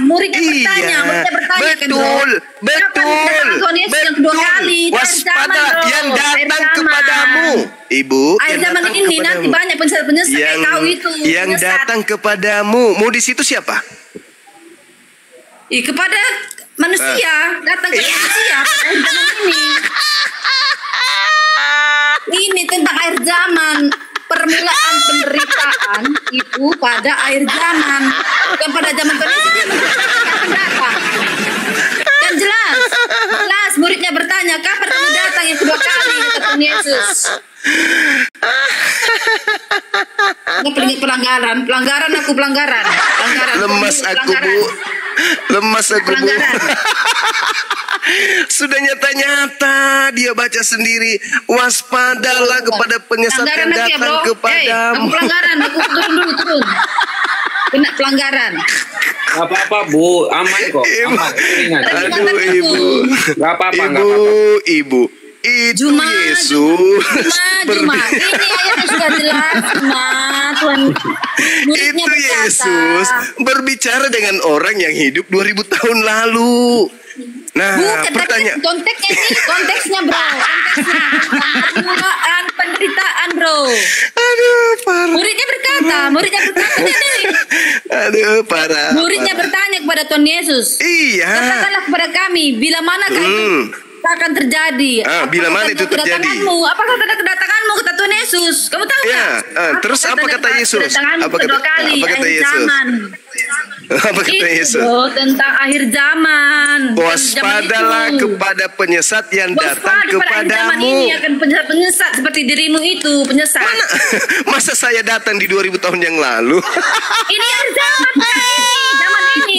muridnya bertanya, Iya, kan, bro. betul, Tuhan Yesus yang kedua kali. Itu akhir zaman, Waspada bro. yang Akhir datang zaman. kepadamu, Ibu. Akhir yang zaman datang ini nanti kepadamu. banyak penyesat kayak kau itu. Yang penyesat. datang kepadamu. Mau di situ siapa? Kepada manusia, datang ke manusia pada akhir zaman ini. Ini tentang akhir zaman. Permulaan penderitaan itu pada akhir zaman, bukan pada zaman Yesus yang akan datang. Dan jelas muridnya bertanya, kapan kamu datang yang kedua kali, kata Tuhan Yesus. Pelanggaran Lemas aku, Bu. Lemas aku, Bu. Pelanggaran. Sudah nyata-nyata dia baca sendiri. Waspadalah kepada penyesat yang Pelanggaran aku ya, datang bro. kepadamu. Aku pelanggaran, aku turun. kena pelanggaran. Gak apa-apa Bu, aman kok. Ibu. Aman, ringan. Aduh, Ibu. Gak apa-apa, gak Ibu, apa-apa. Ibu. Itu Juma, Yesus. Juma. Ini ayatnya sudah jelas, Juma. Tuhan muridnya Itu berkata, Yesus berbicara dengan orang yang hidup 2000 tahun lalu. Nah, bukan, pertanyaan. tapi konteksnya bro. Konteksnya penderitaan bro. Aduh, parah. Muridnya berkata nih. Aduh, parah. Muridnya bertanya kepada Tuhan Yesus. Iya. Katakanlah kepada kami, bila manakah itu akan terjadi? Bila mana itu terjadi? Apakah tanda kedatanganmu, kata Tuhan Yesus? Kamu tahu Ya, nggak? terus apa kata Yesus? Kedatanganmu Apa kata- kedua kali, apa kata akhir Yesus? zaman. Apa kata Yesus? Itu tentang akhir zaman. Waspadalah Zaman itu. kepada penyesat yang datang Waspada pada akhir zaman kepadamu. ini akan penyesat seperti dirimu itu, penyesat. Mana? Masa saya datang di 2000 tahun yang lalu? Ini akhir zaman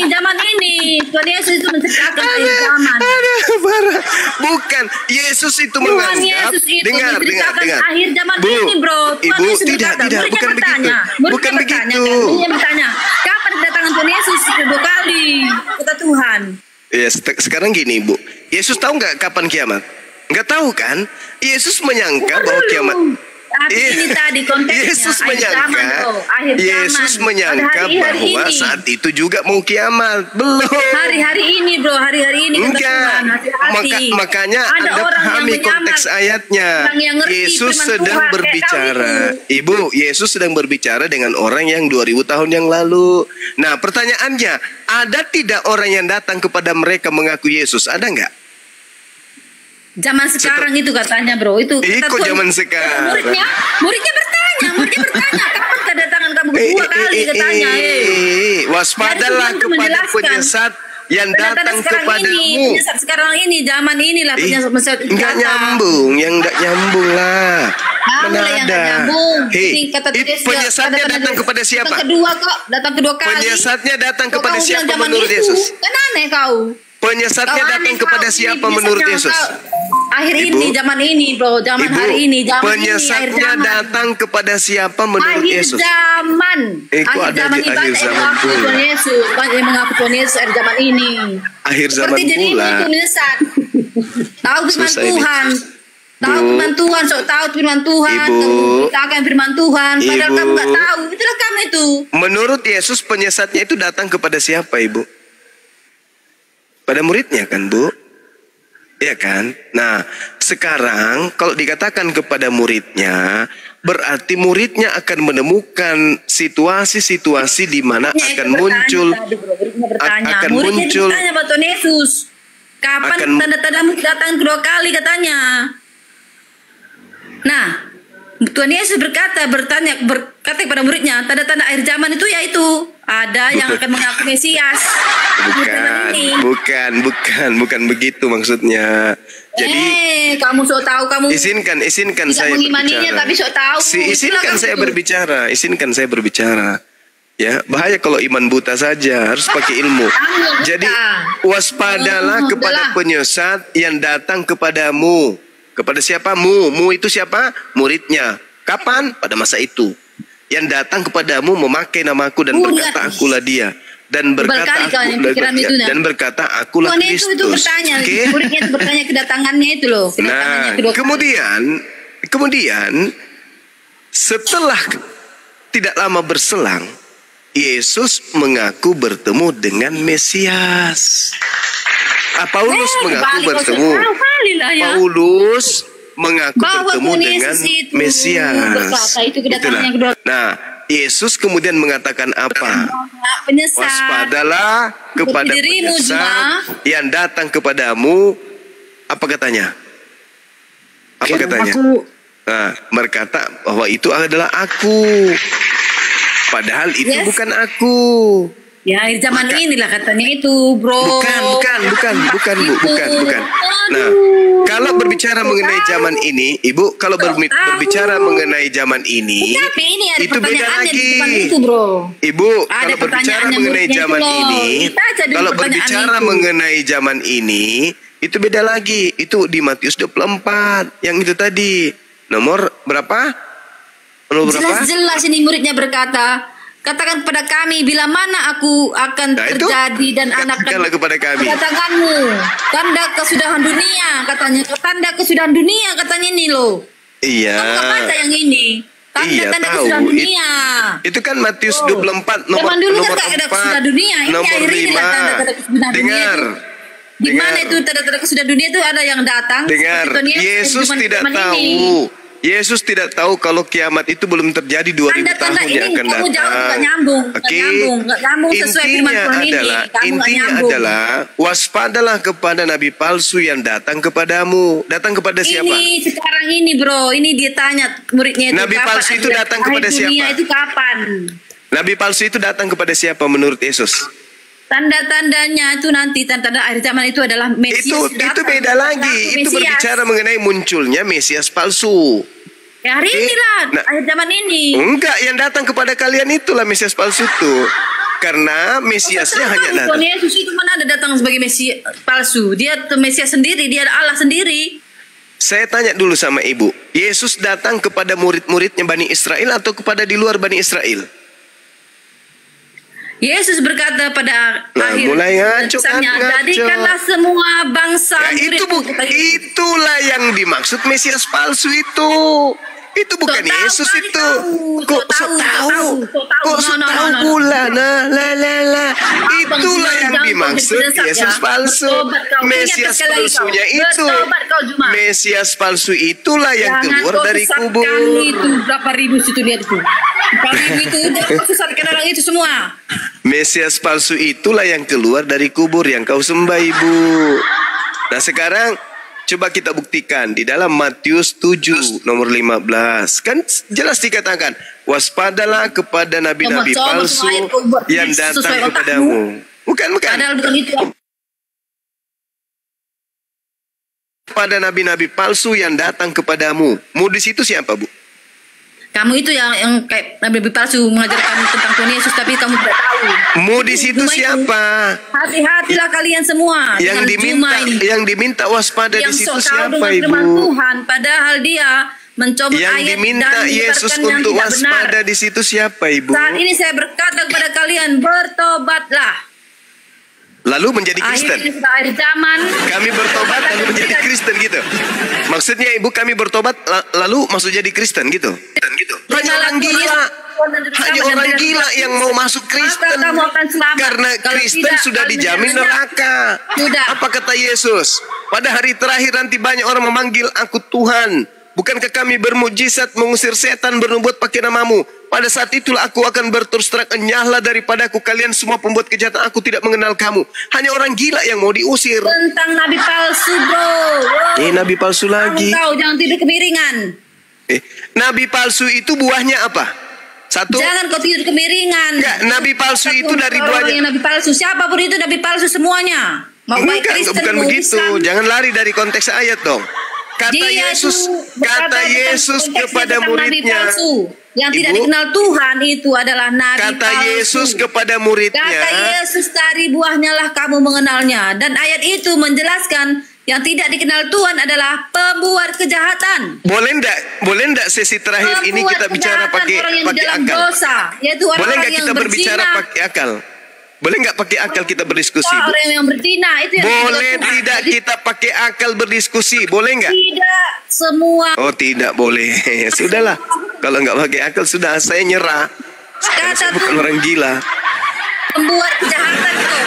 zaman ini. Tuhan Yesus itu menceritakan akhir zaman. Aduh, parah. Bukan, Yesus itu Tuhan menganggap. Yesus itu dengar. menceritakan akhir zaman Bu, ini, bro. Tuhan Ibu, Yesus tidak, berkata, tidak, muridnya bukan begitu. bertanya, muridnya Bukan bertanya, begitu. kan? Muridnya bertanya, kapan kedatangan Tuhan Yesus kedua kali? Kata Tuhan. Ya, sekarang gini, Bu. Yesus tahu nggak kapan kiamat? Nggak tahu kan? Yesus menyangka bahwa kiamat. Tapi ini tadi konteksnya Yesus akhir zaman, menyangka, bro. Akhir Yesus zaman. menyangka Pada hari-hari bahwa ini. saat itu juga mau kiamat. Belum. Hari-hari ini, bro. Hari-hari ini kata Enggak. Tuhan. Hati-hati. Makanya ada Anda orang yang pahami menyamar, konteks ayatnya. orang yang ngerti Yesus firman sedang Tuhan, kayak berbicara. kau itu. Ibu, Yesus sedang berbicara dengan orang yang 2000 tahun yang lalu. Nah, pertanyaannya, ada tidak orang yang datang kepada mereka mengaku Yesus? Ada nggak? Zaman sekarang itu katanya, bro. Itu kata Ikut Tuhan. zaman sekarang. Muridnya bertanya, kapan kedatangan kamu kedua kali katanya. Waspadalah Jadi Tuhan kepada menjelaskan, penyesat yang datang kepadamu. Penyesat sekarang ini, zaman inilah penyesat Enggak nyambung, yang enggak nyambung lah. Kamu lah yang nggak nyambung. Ini kata Yesus, penyesatnya kata datang kepada siapa? Datang kedua kali. Penyesatnya datang Kok kepada kamu bilang siapa zaman menurut itu? Yesus? Kan aneh kau. Penyesatnya Kau datang aneh kepada kau. siapa Ini menurut penyesatnya Yesus? kau. Akhir Ibu, ini, zaman ini, bro. Zaman Ibu, hari ini, zaman ini, akhir penyesatnya zaman. datang kepada siapa menurut Akhir Yesus? zaman. Kok Akhir ada zaman di ini akhir banyak yang zaman mengaku pula? Tuhan Yesus. Banyak yang mengaku Tuhan Yesus akhir zaman ini. Akhir zaman Seperti dirimu pula. itu menyesat. Tahu firman Susah ini. Tuhan. Tahu Bu. firman Tuhan, sok tahu firman Tuhan. Ibu. Kamu beritakan firman Tuhan. Padahal Ibu. kamu nggak tahu. Itulah kamu itu. Menurut Yesus penyesatnya itu datang kepada siapa, Ibu? Pada muridnya kan, Bu? Ya kan? Nah, sekarang kalau dikatakan kepada muridnya, berarti muridnya akan menemukan situasi-situasi di mana Muridnya akan itu muncul bertanya tadi, bro. Muridnya bertanya. akan Muridnya muncul bertanya buat Tuhan Yesus. Kapan akan- tanda-tandamu datang kedua kali katanya. Nah, Tuhan Yesus berkata kepada muridnya, tanda-tanda akhir zaman itu yaitu ada yang akan mengaku Mesias. bukan begitu maksudnya. Jadi kamu sok tahu kamu izinkan tidak saya mengimaninya, berbicara. tapi sok tahu. Izinkan Itulah saya kamu. izinkan saya berbicara. Ya, bahaya kalau iman buta saja, harus pakai ilmu. buta. Jadi waspadalah Oh, kepada udahlah. penyesat yang datang kepadamu. Kepada siapa? Mu itu siapa? Muridnya. Kapan? Pada masa itu. Yang datang kepadamu memakai namaku dan berkata akulah dia. Dan berkata Berkali kau yang pikiran itu, nah. dan berkata akulah Tuhan Yesus itu Kristus. bertanya, Oke? muridnya itu bertanya kedatangannya itu loh. Kedatangannya Nah, kedua kali. kemudian setelah tidak lama berselang, Yesus mengaku bertemu dengan Mesias. Paulus mengaku balik, bertemu. kau kali lah ya. Paulus mengaku Bahwa bertemu Tuhan dengan Yesus itu Mesias. berkata, itu kedatangan yang Itulah. kedua. Nah, Yesus kemudian mengatakan apa? Penyesat. Waspadalah kepada Seperti dirimu, penyesat Juma. yang datang kepadamu. Apa katanya? Apa katanya? Aku Nah, berkata bahwa itu adalah aku. Padahal itu Yes. bukan aku. Ya, akhir zaman inilah katanya itu, bro. Bukan, Bu, bukan. Nah, kalau berbicara mengenai zaman ini, Ibu, kalau berbicara mengenai zaman ini, Tapi ini ada itu beda pertanyaannya di lagi. depan itu, bro. Ibu, Ada kalau berbicara pertanyaannya mengenai muridnya zaman itu loh. ini, Kita aja dulu kalau pertanyaan berbicara itu. mengenai zaman ini, itu beda lagi. Itu di Matius 24, yang itu tadi. Nomor berapa? Nomor berapa? Jelas-jelas ini muridnya berkata, Katakan kepada kami bila mana aku akan Nah, itu terjadi dan anak katakanlah kepada kami. pada tanganmu. Tanda kesudahan dunia katanya. Tanda kesudahan dunia katanya ini loh. Iya. Kamu nggak baca yang ini. Iya, Tanda tahu. kesudahan dunia. Itu kan Matius Oh. 24 nomor Zaman dulu nomor kan tak ada 4, kesudahan dunia. Ini nomor akhir ini 5. lah tanda-tanda kesudahan dunia Dengar. itu. Di mana itu tanda-tanda kesudahan dunia itu ada yang datang. Dengar. seperti dunia, Yesus zaman- tidak zaman tahu. ini. Yesus tidak tahu kalau kiamat itu belum terjadi 2000 Tanda-tanda tahun ini yang akan kamu datang. jauh nggak nyambung, Oke. nggak nyambung sesuai firman Intinya Tuhan ini. adalah, Kamu nggak intinya nyambung. adalah waspadalah kepada nabi palsu yang datang kepadamu. Datang kepada siapa? Ini sekarang ini bro, ini dia tanya muridnya itu. Nabi kapan palsu itu akhir- datang akhir kepada dunia siapa? Itu kapan? Nabi palsu itu datang kepada siapa menurut Yesus? Tanda-tandanya itu nanti tanda-tanda akhir zaman itu adalah Mesias. Itu datang. beda lagi. Mesias. Itu berbicara mengenai munculnya Mesias palsu. Ya, hari inilah Nah, akhir zaman ini. Enggak, yang datang kepada kalian itulah Mesias palsu itu. Karena Mesiasnya hanya datang. Tuhan Yesus itu mana ada datang sebagai Mesias palsu? Dia tuh Mesias sendiri, dia Allah sendiri. Saya tanya dulu sama ibu, Yesus datang kepada murid-muridnya Bani Israel atau kepada di luar Bani Israel? Yesus berkata pada Nah, akhir mulai ngaco kan, pesannya, ngaco. jadikanlah semua bangsa Ya, itulah yang dimaksud Mesias palsu itu. Itu bukan Sok tahu, Yesus kali itu. tahu, Kok sok sok tahu, tahu? sok tahu. Kok No, sok no, no, tahu no, no. pula? Nah, lah. Itulah yang jangan dimaksud berdesak, Yesus ya. palsu. Bertobat kau. Ingat Mesias sekali lagi kau. palsunya itu. Bertobat kau, Juma. Mesias palsu itulah yang Jangan keluar kau dari sesatkan kubur. itu berapa ribu situ lihat itu. Berapa ribu itu jangan kau sesatkan orang itu semua. Mesias palsu itulah yang keluar dari kubur yang kau sembah, Ibu. Nah, sekarang coba kita buktikan di dalam Matius 7 nomor 15. Kan jelas dikatakan, waspadalah kepada nabi-nabi Coba palsu semua ayat kau buat yang sesuai datang otakmu. kepadamu. Bukan. Padahal bukan itu. Pada nabi-nabi palsu yang datang kepadamu. Modus itu siapa, Bu? Kamu itu yang kayak nabi palsu mengajar kamu tentang Tuhan Yesus tapi kamu tidak tahu. Modus itu Juma siapa? Hati-hatilah kalian semua. Yang dengan Juma ini. yang diminta waspada di Yang situ sok tahu siapa, dengan Ibu? firman Tuhan, padahal dia mencobot Yang ayat diminta dan Yesus menyebarkan yang untuk tidak benar. waspada di situ siapa, Ibu? Saat ini saya berkata kepada kalian, bertobatlah. Lalu menjadi Kristen. Akhir ini sudah akhir zaman. Kami bertobat lalu menjadi Kristen gitu. Maksudnya Ibu kami bertobat lalu masuk jadi Kristen gitu. Hanya orang gila. Hanya orang gila yang mau masuk Kristen. Maka kamu akan selamat. Karena Kalau Kristen tidak, sudah kalau dijamin tidak, neraka. sudah. Apa kata Yesus? Pada hari terakhir nanti banyak orang memanggil aku Tuhan. Bukankah kami bermujizat mengusir setan bernubuat pakai namamu? Pada saat itulah aku akan berterus terang, enyahlah daripadaku kalian semua pembuat kejahatan, aku tidak mengenal kamu. Hanya orang gila yang mau diusir. Tentang nabi palsu, bro. Wow. Nabi palsu lagi. Kamu tahu, jangan tidur kemiringan. Nabi palsu itu buahnya apa? Satu. Jangan kau tidur kemiringan. Enggak, nabi palsu itu dari Orang buahnya. yang nabi palsu, siapapun itu nabi palsu semuanya. Mau baik Enggak, Kristen, bukan mau begitu. Islam. Jangan lari dari konteks ayat dong. Kata Dia Yesus, itu berkata kata Yesus tentang kepada nabi muridnya. palsu. Yang tidak Ibu, dikenal Tuhan itu adalah nabi kata palsu. Yesus kepada muridnya. Kata Yesus, dari buahnya lah kamu mengenalnya. Dan ayat itu menjelaskan yang tidak dikenal Tuhan adalah pembuat kejahatan. Boleh enggak sesi terakhir ini kita bicara pakai orang yang di dalam akal? dosa, yaitu Boleh orang-orang enggak yang kita berbicara berzina. pakai akal? Boleh enggak pakai akal kita berdiskusi? Bu? Orang yang berzina itu yang Boleh dikenal Tuhan. tidak Jadi, kita pakai akal berdiskusi? Boleh enggak? tidak semua. Oh, tidak boleh. Sudahlah. Kalau enggak pakai akal sudah saya nyerah. Karena Kata saya bukan Tuhan orang gila. membuat kejahatan tuh.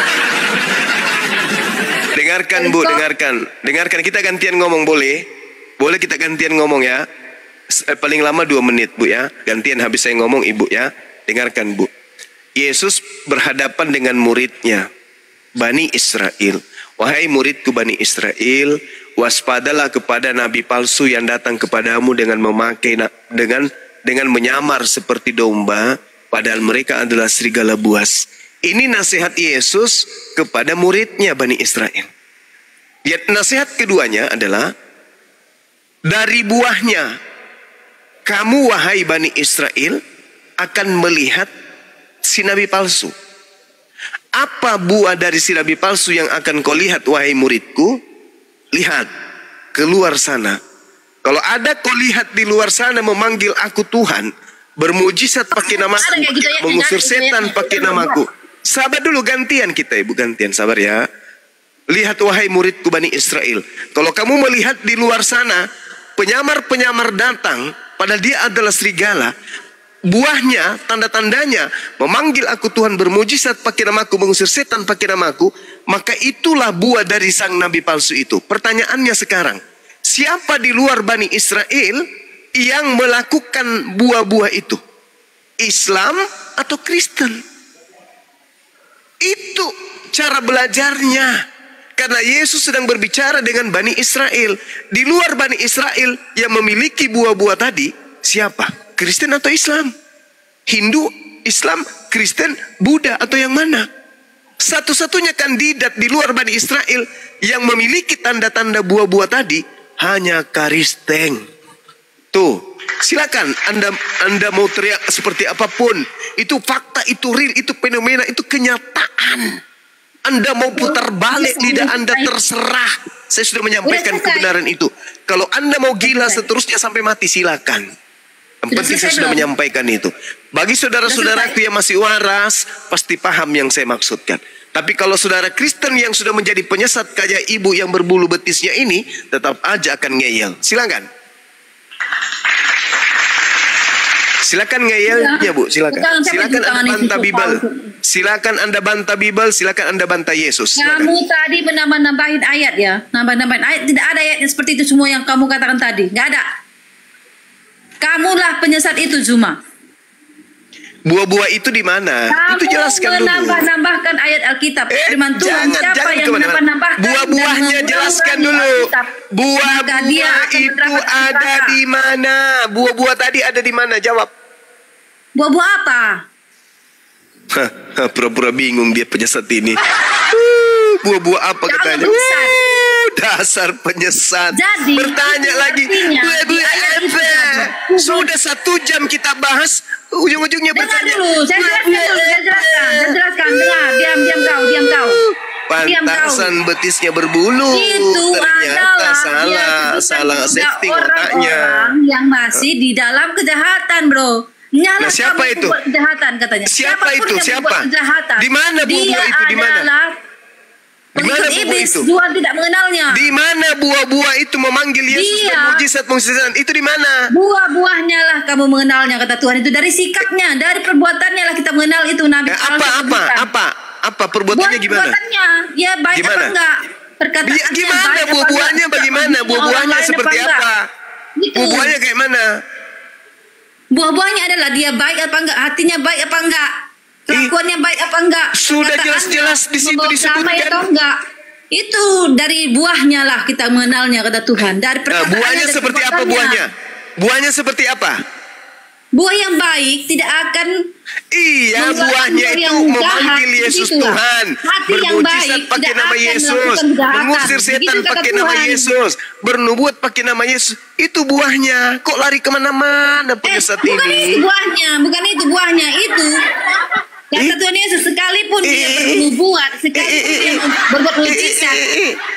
Dengarkan Bu, dengarkan. Kita gantian ngomong boleh? Boleh kita gantian ngomong ya? Paling lama 2 menit Bu ya. Gantian habis saya ngomong Ibu ya. Dengarkan Bu. Yesus berhadapan dengan muridnya, Bani Israel. Wahai muridku Bani Israel, waspadalah kepada nabi palsu yang datang kepadamu dengan memakai dengan menyamar seperti domba, padahal mereka adalah serigala buas. Ini nasihat Yesus kepada muridnya Bani Israel. Ya, nasihat keduanya adalah dari buahnya kamu wahai Bani Israel akan melihat si nabi palsu. Apa buah dari si nabi palsu yang akan kau lihat wahai muridku? Lihat, keluar sana. Kalau ada kau lihat di luar sana memanggil aku Tuhan, bermujizat pakai namaku, Ada kayak gitu ya, mengusir ada, setan ya. pakai namaku. Sabar dulu, gantian kita Ibu, gantian, sabar ya. Lihat wahai muridku Bani Israel, kalau kamu melihat di luar sana penyamar-penyamar datang, padahal dia adalah serigala, buahnya, tanda-tandanya memanggil aku Tuhan, bermujizat pakai namaku, mengusir setan pakai namaku, maka itulah buah dari sang nabi palsu itu. Pertanyaannya sekarang, siapa di luar Bani Israel yang melakukan buah-buah itu? Islam atau Kristen? Itu cara belajarnya. Karena Yesus sedang berbicara dengan Bani Israel. Di luar Bani Israel yang memiliki buah-buah tadi, siapa? Kristen atau Islam? Hindu, Islam, Kristen, Buddha atau yang mana? Satu-satunya kandidat di luar Bani Israel yang memiliki tanda-tanda buah-buah tadi hanya Kristen. Tuh, silakan Anda mau teriak seperti apapun, itu fakta, itu real, itu fenomena, itu kenyataan. Anda mau putar balik lidah Anda, terserah. Saya sudah menyampaikan kebenaran itu. Kalau Anda mau gila seterusnya sampai mati, silakan. Yang penting saya sudah menyampaikan itu. Bagi saudara-saudaraku yang masih waras, pasti paham yang saya maksudkan. Tapi kalau saudara Kristen yang sudah menjadi penyesat kayak ibu yang berbulu betisnya ini, tetap aja akan ngeyel. Silakan. Silakan ngeyelnya Bu, silakan. Silakan Anda bantah Bible. Silakan Anda bantah Bible, silakan Anda bantah Yesus. Silakan. Kamu tadi menambah-nambahin ayat ya. Nambah-nambahin ayat, tidak ada ayat seperti itu semua yang kamu katakan tadi. Nggak ada. Kamulah penyesat itu Zuma. Buah-buah itu di mana? Itu jelaskan dulu. Kamu menambah-nambahkan ayat Alkitab. Firman Tuhan, siapa yang menambah-nambahkan buah-buahnya jelaskan dulu. Buah-buah itu ada di mana? Buah-buah tadi ada di mana? Jawab. Buah-buah apa? Pura-pura bingung dia penyesat ini. Buah-buah apa katanya? Dasar penyesat. Jadi, bertanya lagi, buah-buah apa? Sudah 1 jam kita bahas, ujung-ujungnya Dengar bertanya. dulu, saya jelaskan. Dengar, diam kau. Pantasan betisnya berbulu. Itu ternyata adalah salah setting otaknya. Orang yang masih di dalam kejahatan, bro. Nyala Nah, siapa kamu itu? Buat kejahatan katanya. Siapa itu? Yang Siapa? membuat kejahatan. Di mana buah-buah itu? Di mana? Di mana Pengikut buah iblis, itu? Tuhan tidak mengenalnya. Di mana buah-buah itu memanggil Yesus dan mujizat-mujizat? Itu di mana? Buah-buahnya lah kamu mengenalnya, kata Tuhan. Itu dari sikapnya, dari perbuatannya lah kita mengenal itu Nabi. Apa perbuatannya gimana? Perbuatannya, ya baik Gimana? apa enggak? Perkataannya Gimana baik apa buah-buahnya? enggak? Bagaimana buah-buahnya? Orang Seperti lain apa? Gitu. Buah-buahnya kayak mana? Buah-buahnya adalah dia baik apa enggak, hatinya baik apa enggak, kelakuannya baik apa enggak, Sudah jelas-jelas di situ disebutkan. Atau enggak. Itu dari buahnya lah kita mengenalnya, kata Tuhan. Dari Nah, buahnya seperti apa buahnya? Buahnya seperti apa? Buah yang baik tidak akan Iya, buahnya itu memanggil Yesus Tuhan, bermujizat pakai nama Yesus, mengusir setan pakai nama Yesus, bernubuat pakai nama Yesus. Itu buahnya. Kok lari kemana-mana penyesat ini? Bukan itu buahnya itu. Kata Tuhan Yesus, sekalipun dia bernubuat, sekalipun dia berbuat mujizat,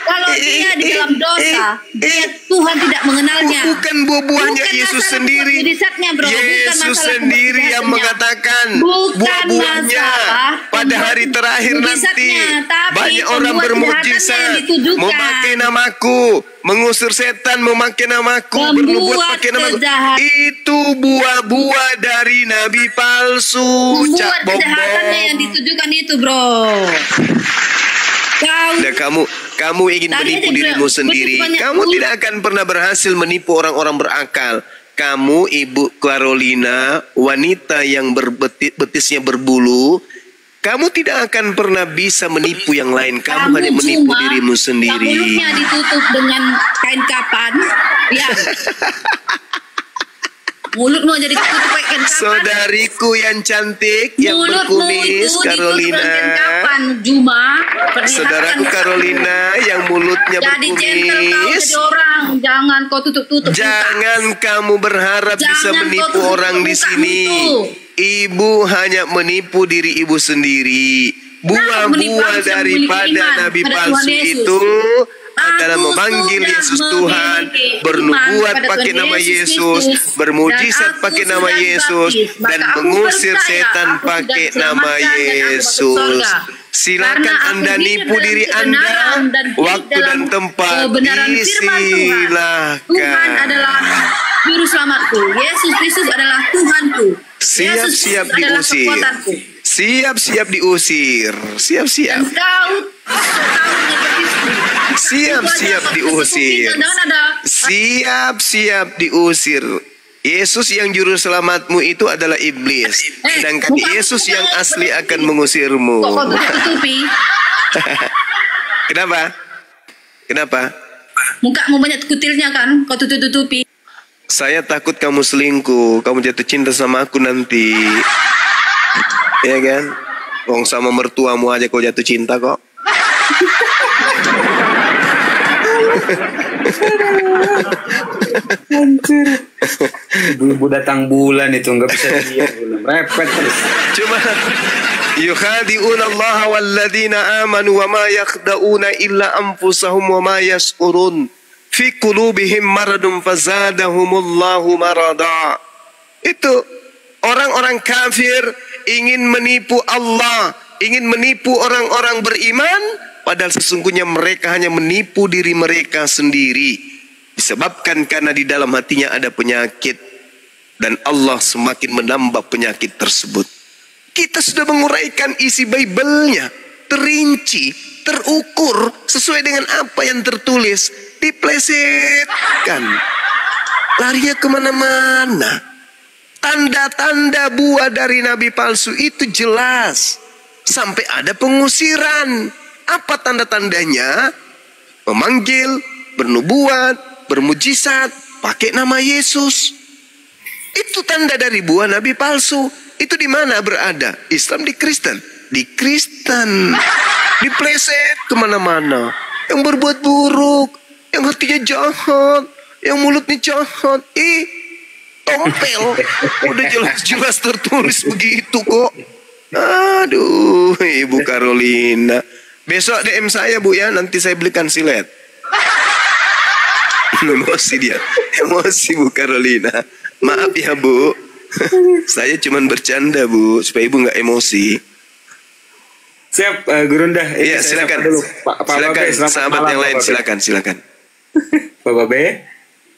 kalau dia di dalam dosa, Tuhan tidak mengenalnya. Bukan buah-buahnya Yesus sendiri. Yesus sendiri yang mengatakan buah-buahnya pada hari terakhir nanti banyak orang bermujizat memakai namaku, mengusir setan memakai namaku, bernubuat pakai namaku. Itu buah-buah dari nabi palsu. Membuat kejahatannya yang ditujukan itu, bro. Kamu ingin menipu dirimu sendiri. Kamu tidak akan pernah berhasil menipu orang-orang berakal. Kamu, Ibu Carolina, wanita yang betisnya berbulu, kamu tidak akan pernah bisa menipu yang lain. Kamu hanya menipu dirimu sendiri. Mulutnya ditutup dengan kain kapan. Ya. Mulutmu jadi tutup pakai kain kapan. Saudariku yang cantik, yang berkumis, Carolina. Saudaraku Carolina yang mulutnya jadi gentle kau, berkumis. jadi orang. Jangan kau tutup-tutup. Jangan kamu berharap bisa menipu orang di sini. Ibu hanya menipu diri ibu sendiri. Buah-buah daripada nabi palsu itu adalah memanggil Yesus Tuhan, bernubuat pakai nama Yesus, bermujizat pakai nama Yesus, dan mengusir setan pakai nama Yesus. Silakan Anda nipu diri Anda, waktu dan tempat disilakan. Tuhan adalah juru selamatku. Yesus Kristus adalah Tuhanku. Siap-siap diusir. Siap-siap diusir. Siap-siap. Siap-siap diusir. Siap-siap diusir. Yesus yang juru selamatmu itu adalah iblis. Sedangkan Yesus yang asli akan mengusirmu. Kok tutupi? Kenapa? Kenapa? Mukamu banyak kutilnya kan? Kau tutupi. Saya takut kamu selingkuh, kamu jatuh cinta sama aku nanti. Ya kan? Wong sama mertuamu aja kau jatuh cinta kok. Anjir. Ibu datang bulan itu nggak bisa lihat, repet terus. Cuma yukhadi'una Allah walladzina amanu wa ma yakhda'una illa anfusahum wa ma yash'urun fi qulubihim maradun fazadahumullahu marada. Itu orang-orang kafir ingin menipu Allah, ingin menipu orang-orang beriman, padahal sesungguhnya mereka hanya menipu diri mereka sendiri. Disebabkan karena di dalam hatinya ada penyakit, dan Allah semakin menambah penyakit tersebut. Kita sudah menguraikan isi Bible-nya, terinci, terukur sesuai dengan apa yang tertulis, diplesetkan, larinya kemana-mana. Tanda-tanda buah dari nabi palsu itu jelas, sampai ada pengusiran. Apa tanda-tandanya? Memanggil, bernubuat, bermujizat pakai nama Yesus. Itu tanda dari buah nabi palsu. Itu di mana berada? Islam di Kristen. Di Kristen. Dipleset kemana-mana. Yang berbuat buruk, yang hatinya jahat, yang mulutnya jahat. Tompel. Udah jelas-jelas tertulis begitu kok. Aduh, Ibu Carolina. Besok DM saya Bu ya, nanti saya belikan silet. Emosi dia. Emosi Bu Carolina. Maaf ya Bu. Saya cuman bercanda Bu, supaya Ibu nggak emosi. Siap, Gurunda. Iya, silakan dulu. Pak silakan, sahabat yang lain, silakan. Pak Babe.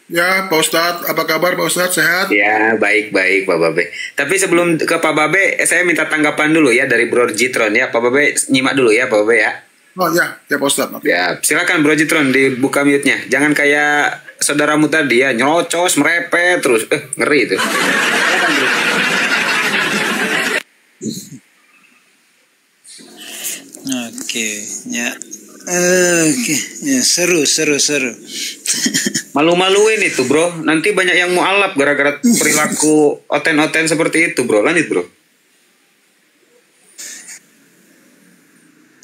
Ya, Pak Ustadz, apa kabar Pak Ustadz? Sehat? Ya, baik-baik Pak Babe. Tapi sebelum ke Pak Babe, saya minta tanggapan dulu ya dari Bro Jitron ya. Pak Babe nyimak dulu ya Pak Babe ya. Oh ya Pak Ustadz. Ya, silakan Bro Jitron dibuka mute-nya. Jangan kayak saudaramu tadi ya, nyelocos, merepet terus. Ngeri itu. Oke, ya. Oke, ya seru. Malu-maluin itu Bro. Nanti banyak yang mualaf gara-gara perilaku oten-oten seperti itu Bro. Lanjut Bro.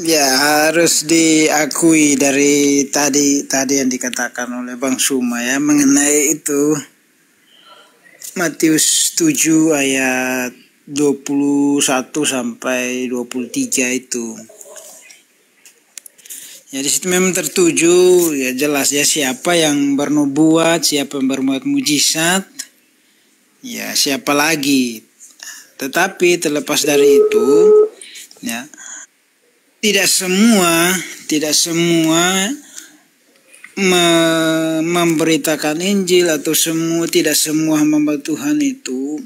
Ya, harus diakui dari tadi yang dikatakan oleh Bang Suma ya mengenai itu Matius 7 ayat 21 sampai 23 itu. Ya di situ memang tertuju ya jelas ya siapa yang bernubuat, siapa yang berbuat mujizat, ya siapa lagi. Tetapi terlepas dari itu, ya tidak semua memberitakan Injil atau tidak semua hamba Tuhan itu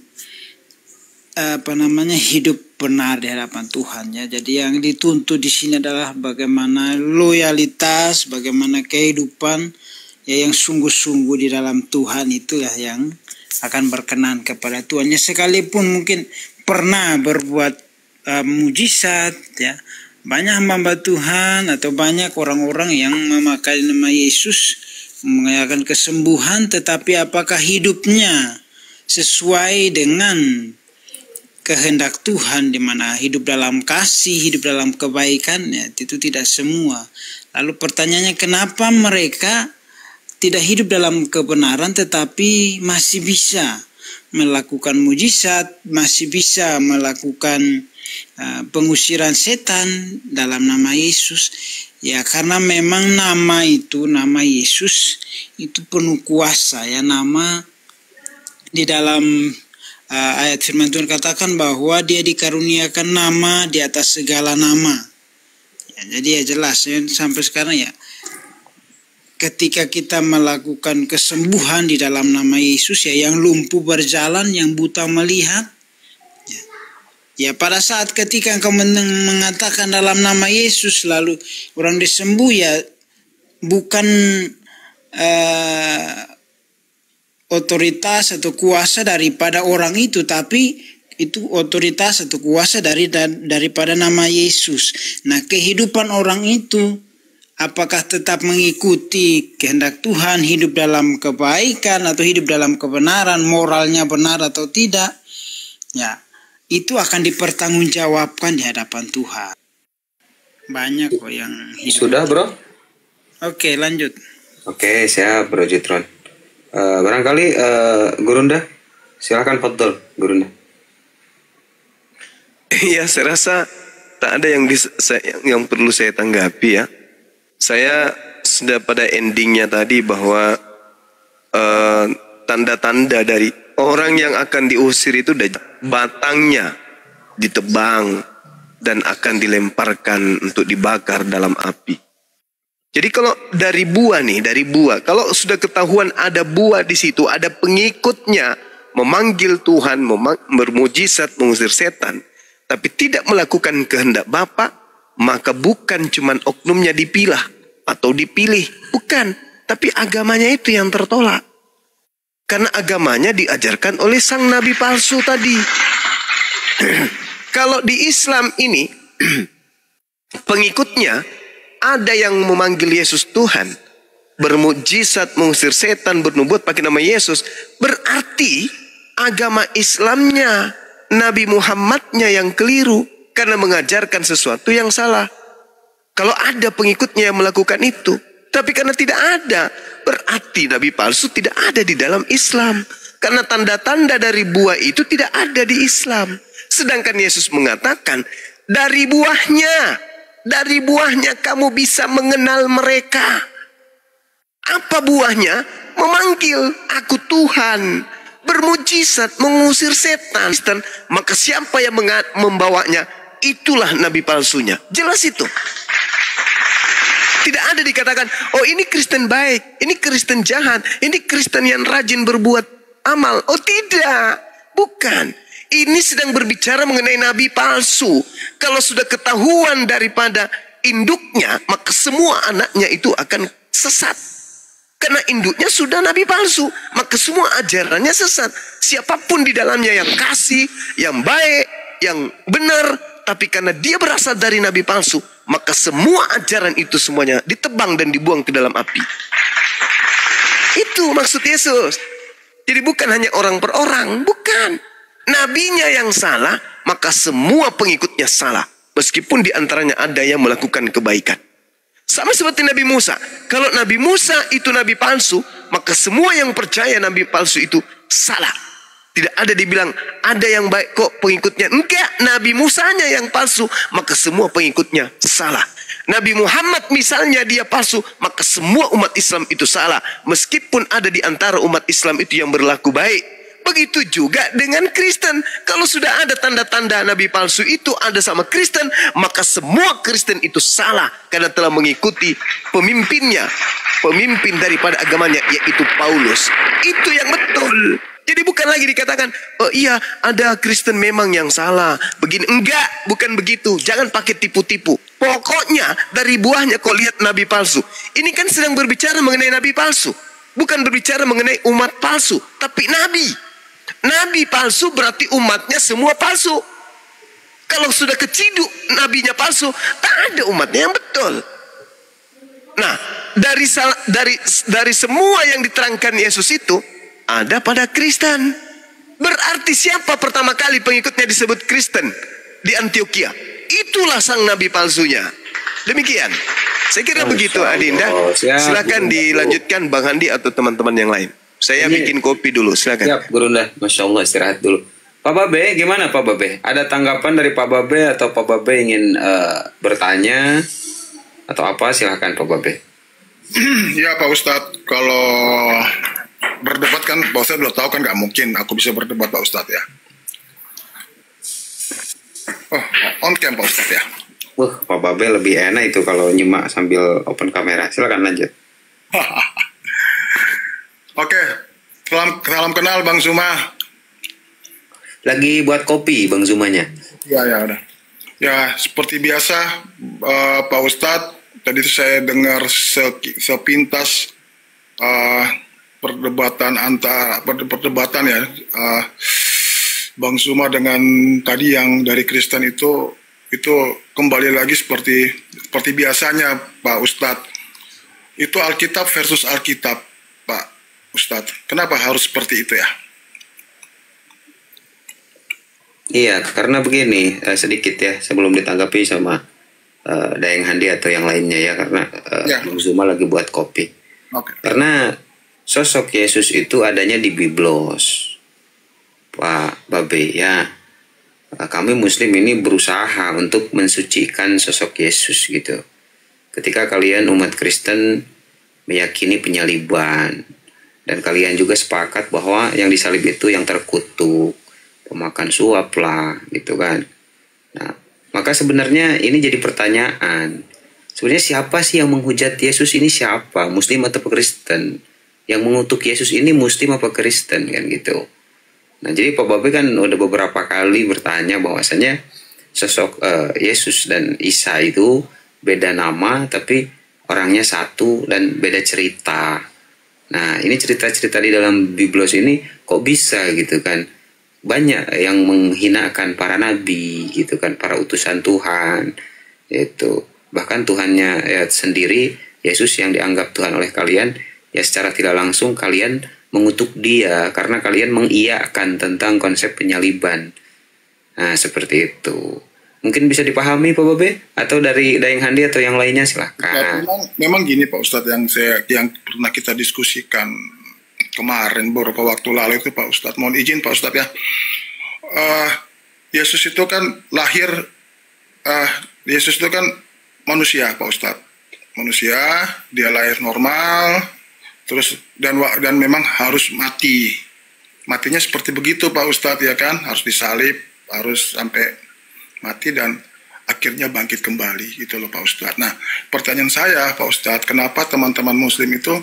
hidup benar di hadapan Tuhan ya. Jadi yang dituntut di sini adalah bagaimana loyalitas, bagaimana kehidupan ya yang sungguh-sungguh di dalam Tuhan, itulah yang akan berkenan kepada Tuhan. Ya, sekalipun mungkin pernah berbuat mujizat ya. Banyak hamba Tuhan atau banyak orang-orang yang memakai nama Yesus mengajarkan kesembuhan, tetapi apakah hidupnya sesuai dengan kehendak Tuhan, di mana hidup dalam kasih, hidup dalam kebaikan, ya, itu tidak semua. Lalu pertanyaannya, kenapa mereka tidak hidup dalam kebenaran tetapi masih bisa melakukan mujizat, masih bisa melakukan pengusiran setan dalam nama Yesus? Ya, karena memang nama itu, nama Yesus itu penuh kuasa ya. Nama di dalam ayat firman Tuhan katakan bahwa dia dikaruniakan nama di atas segala nama. Ya, jadi ya jelas ya, sampai sekarang ya, ketika kita melakukan kesembuhan di dalam nama Yesus ya, yang lumpuh berjalan, yang buta melihat, ya pada saat ketika engkau mengatakan dalam nama Yesus lalu orang disembuh ya, bukan otoritas atau kuasa daripada orang itu, tapi itu otoritas atau kuasa daripada nama Yesus. Nah, kehidupan orang itu apakah tetap mengikuti kehendak Tuhan, hidup dalam kebaikan atau hidup dalam kebenaran, moralnya benar atau tidak, ya itu akan dipertanggungjawabkan di hadapan Tuhan. Banyak kok yang hidup. Sudah, bro? Oke, lanjut. Oke, siap, Bro Jitron. Barangkali Gurunda, silakan Fadol, Gurunda. Iya, saya rasa tak ada yang perlu saya tanggapi ya. Saya sudah pada endingnya tadi bahwa tanda-tanda dari orang yang akan diusir itu batangnya ditebang dan akan dilemparkan untuk dibakar dalam api. Jadi kalau dari buah nih, kalau sudah ketahuan ada buah di situ, ada pengikutnya memanggil Tuhan, bermujizat, mengusir setan, tapi tidak melakukan kehendak Bapa, maka bukan cuman oknumnya dipilah atau dipilih, bukan, tapi agamanya itu yang tertolak. Karena agamanya diajarkan oleh sang nabi palsu tadi. Kalau di Islam ini pengikutnya ada yang memanggil Yesus Tuhan, bermujizat, mengusir setan, bernubuat pakai nama Yesus, berarti agama Islamnya, Nabi Muhammadnya yang keliru karena mengajarkan sesuatu yang salah. Kalau ada pengikutnya yang melakukan itu, tapi karena tidak ada, berarti nabi palsu tidak ada di dalam Islam. Karena tanda-tanda dari buah itu tidak ada di Islam. Sedangkan Yesus mengatakan, dari buahnya kamu bisa mengenal mereka. Apa buahnya? Memanggil aku Tuhan, bermujizat, mengusir setan. Maka siapa yang membawanya, itulah nabi palsunya. Jelas itu. Tidak ada dikatakan, oh ini Kristen baik, ini Kristen jahat, ini Kristen yang rajin berbuat amal. Oh tidak, bukan. Ini sedang berbicara mengenai nabi palsu. Kalau sudah ketahuan daripada induknya, maka semua anaknya itu akan sesat. Karena induknya sudah nabi palsu, maka semua ajarannya sesat. Siapapun di dalamnya yang kasih, yang baik, yang benar, tapi karena dia berasal dari nabi palsu, maka semua ajaran itu semuanya ditebang dan dibuang ke dalam api. Itu maksud Yesus. Jadi bukan hanya orang per orang, bukan. Nabinya yang salah, maka semua pengikutnya salah. Meskipun di antaranya ada yang melakukan kebaikan. Sama seperti Nabi Musa. Kalau Nabi Musa itu nabi palsu, maka semua yang percaya nabi palsu itu salah. Tidak ada dibilang ada yang baik kok pengikutnya. Enggak, Nabi Musanya yang palsu, maka semua pengikutnya salah. Nabi Muhammad misalnya dia palsu, maka semua umat Islam itu salah. Meskipun ada di antara umat Islam itu yang berlaku baik. Begitu juga dengan Kristen. Kalau sudah ada tanda-tanda nabi palsu itu ada sama Kristen, maka semua Kristen itu salah. Karena telah mengikuti pemimpinnya, pemimpin daripada agamanya, yaitu Paulus. Itu yang betul. Jadi bukan lagi dikatakan, oh iya ada Kristen memang yang salah. Begini, enggak, bukan begitu. Jangan pakai tipu-tipu. Pokoknya dari buahnya kau lihat nabi palsu. Ini kan sedang berbicara mengenai nabi palsu. Bukan berbicara mengenai umat palsu, tapi nabi. Nabi palsu berarti umatnya semua palsu. Kalau sudah keciduk nabinya palsu, tak ada umatnya yang betul. Nah, dari semua yang diterangkan Yesus itu ada pada Kristen. Berarti siapa pertama kali pengikutnya disebut Kristen di Antioquia? Itulah sang nabi palsunya. Demikian. Saya kira begitu Adinda. Silakan dilanjutkan Bang Handi atau teman-teman yang lain. Saya bikin kopi dulu, silakan. Siap, Gurunda. Masya Allah, istirahat dulu. Pak Babe, gimana Pak Babe? Ada tanggapan dari Pak Babe atau Pak Babe ingin bertanya atau apa, silahkan Pak Babe. Ya Pak Ustadz, kalau berdebat kan Pak Ustadz udah tahu kan nggak mungkin aku bisa berdebat Pak Ustadz ya. Oh, on cam Pak Ustadz ya. Wah, Pak Babe lebih enak itu kalau nyimak sambil open kamera. Silakan lanjut. Oke, salam kenal Bang Zuma. Lagi buat kopi Bang Zumanya. Ya udah. Ya seperti biasa Pak Ustadz, tadi saya dengar sepintas perdebatan ya Bang Zuma dengan tadi yang dari Kristen itu kembali lagi seperti biasanya Pak Ustadz. Itu Alkitab versus Alkitab Pak Ustadz. Kenapa harus seperti itu ya? Iya, karena begini, sedikit ya, sebelum ditanggapi sama Dayeng Handi atau yang lainnya ya, karena Bang Zuma lagi buat kopi. Okay. Karena sosok Yesus itu adanya di Biblos, Pak Babe ya. Kami Muslim ini berusaha untuk mensucikan sosok Yesus gitu. Ketika kalian umat Kristen meyakini penyaliban, dan kalian juga sepakat bahwa yang disalib itu yang terkutuk, pemakan suap lah gitu kan. Nah, maka sebenarnya ini jadi pertanyaan. Sebenarnya siapa sih yang menghujat Yesus ini, siapa? Muslim atau Kristen? Yang mengutuk Yesus ini Muslim apa Kristen kan gitu. Nah, jadi Pak Babe kan udah beberapa kali bertanya bahwasanya sosok Yesus dan Isa itu beda nama tapi orangnya satu dan beda cerita. Nah, ini cerita-cerita di dalam Biblos ini kok bisa gitu kan. Banyak yang menghinakan para nabi gitu kan, para utusan Tuhan itu. Bahkan Tuhannya ya sendiri, Yesus yang dianggap Tuhan oleh kalian, ya secara tidak langsung kalian mengutuk dia karena kalian mengiyakan tentang konsep penyaliban. Nah, seperti itu. Mungkin bisa dipahami Pak Babe, atau dari Dayeng Handi atau yang lainnya, silahkan. Memang gini Pak Ustadz, yang pernah kita diskusikan kemarin beberapa waktu lalu itu Pak Ustadz, mohon izin Pak Ustadz ya, Yesus itu kan lahir, Yesus itu kan manusia Pak Ustadz, manusia, dia lahir normal, terus dan memang harus matinya seperti begitu Pak Ustadz ya kan, harus disalib, harus sampai mati dan akhirnya bangkit kembali gitu loh Pak Ustadz. Nah, pertanyaan saya Pak Ustadz, kenapa teman-teman Muslim itu